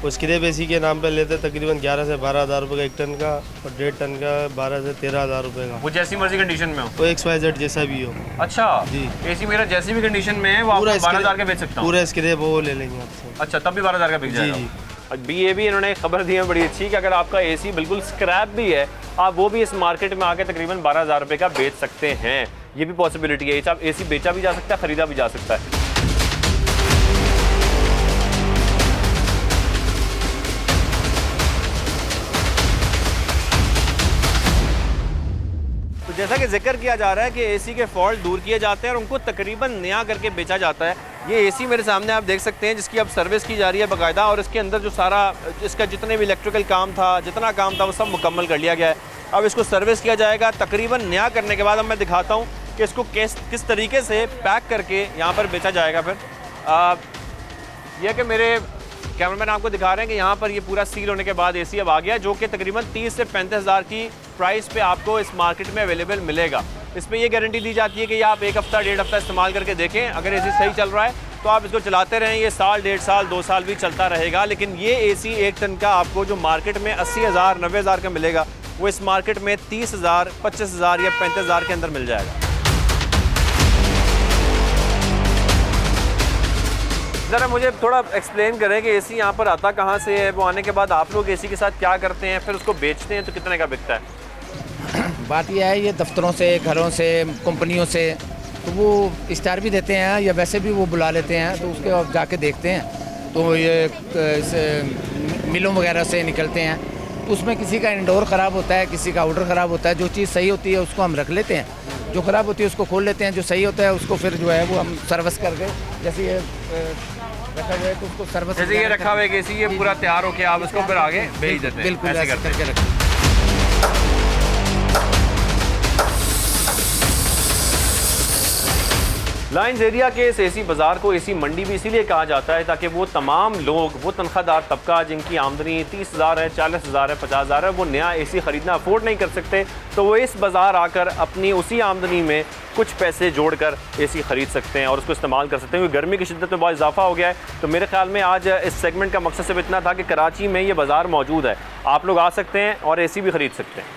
वो स्क्रैप एसी के नाम पे लेते हैं तकरीबन 11 से 12 हज़ार रुपये का 1 टन का, और 1.5 टन का 12 से 13 हज़ार रुपये का। वो जैसी मर्जी कंडीशन में हो, वो XYZ जैसा भी हो। अच्छा जी, एसी मेरा जैसी भी कंडीशन में है वो आप 12,000 का बेच सकता हूँ? पूरा स्क्रैप वो ले लेंगे आपसे। अच्छा, तब भी 12,000 का बिक जाएगा? जी। ये भी इन्होंने खबर दी है बड़ी अच्छी कि अगर आपका एसी बिल्कुल स्क्रैप भी है, आप वो भी इस मार्केट में आके तकरीबन 12,000 रुपये का बेच सकते हैं। ये भी पॉसिबिलिटी है। आप एसी बेचा भी जा सकता है, ख़रीदा भी जा सकता है। तो जैसा कि जिक्र किया जा रहा है कि एसी के फॉल्ट दूर किए जाते हैं और उनको तकरीबन नया करके बेचा जाता है। ये एसी मेरे सामने आप देख सकते हैं जिसकी अब सर्विस की जा रही है बाकायदा, और इसके अंदर जो सारा इसका जितने भी इलेक्ट्रिकल काम था, जितना काम था वो सब मुकम्मल कर लिया गया है। अब इसको सर्विस किया जाएगा। तकरीबन नया करने के बाद अब मैं दिखाता हूँ कि इसको किस तरीके से पैक करके यहाँ पर बेचा जाएगा। फिर यह कि मेरे कैमरामैन आपको दिखा रहे हैं कि यहाँ पर ये पूरा सील होने के बाद एसी अब आ गया, जो कि तकरीबन 30 से 35 हज़ार की प्राइस पे आपको इस मार्केट में अवेलेबल मिलेगा। इसमें ये गारंटी दी जाती है कि ये आप 1 हफ्ता 1.5 हफ्ता इस्तेमाल करके देखें। अगर एसी सही चल रहा है तो आप इसको चलाते रहें, ये साल 1.5 साल 2 साल भी चलता रहेगा। लेकिन ये एसी 1 टन का आपको जो मार्केट में 80,000 90,000 का मिलेगा, वो इस मार्केट में 30,000 25,000 या 35,000 के अंदर मिल जाएगा। ज़रा मुझे थोड़ा एक्सप्लेन करें कि एसी यहाँ पर आता कहाँ से है, वो आने के बाद आप लोग एसी के साथ क्या करते हैं, फिर उसको बेचते हैं तो कितने का बिकता है? बात यह है, ये दफ्तरों से, घरों से, कंपनियों से तो वो इश्तार भी देते हैं या वैसे भी वो बुला लेते हैं, तो उसके अब जाके देखते हैं तो ये मिलों वगैरह से निकलते हैं। तो उसमें किसी का इंडोर ख़राब होता है, किसी का आउटर ख़राब होता है। जो चीज़ सही होती है उसको हम रख लेते हैं, जो ख़राब होती है उसको खोल लेते हैं, जो सही होता है उसको फिर जो है वो हम सर्विस करके, जैसे ये रखा हुआ है तो उसको सर्विस, जैसे ये रखा हुआ है एसी, ये पूरा तैयार होके आप उसको फिर आगे भेज देते हैं। बिल्कुल ऐसे करके रखें। लाइंस एरिया के इस एसी बाज़ार को एसी मंडी भी इसीलिए कहा जाता है ताकि वो तमाम लोग, वो तनख्वाहदार तबका जिनकी आमदनी 30,000 है, 40,000 है, 50,000 है, वो नया एसी ख़रीदना अफोर्ड नहीं कर सकते, तो वो इस बाज़ार आकर अपनी उसी आमदनी में कुछ पैसे जोड़कर एसी ख़रीद सकते हैं और उसको इस्तेमाल कर सकते हैं। क्योंकि गर्मी की शिद्दत में बहुत इजाफा हो गया है। तो मेरे ख्याल में आज इस सेगमेंट का मकसद सिर्फ इतना था कि कराची में ये बाज़ार मौजूद है, आप लोग आ सकते हैं और एसी भी ख़रीद सकते हैं।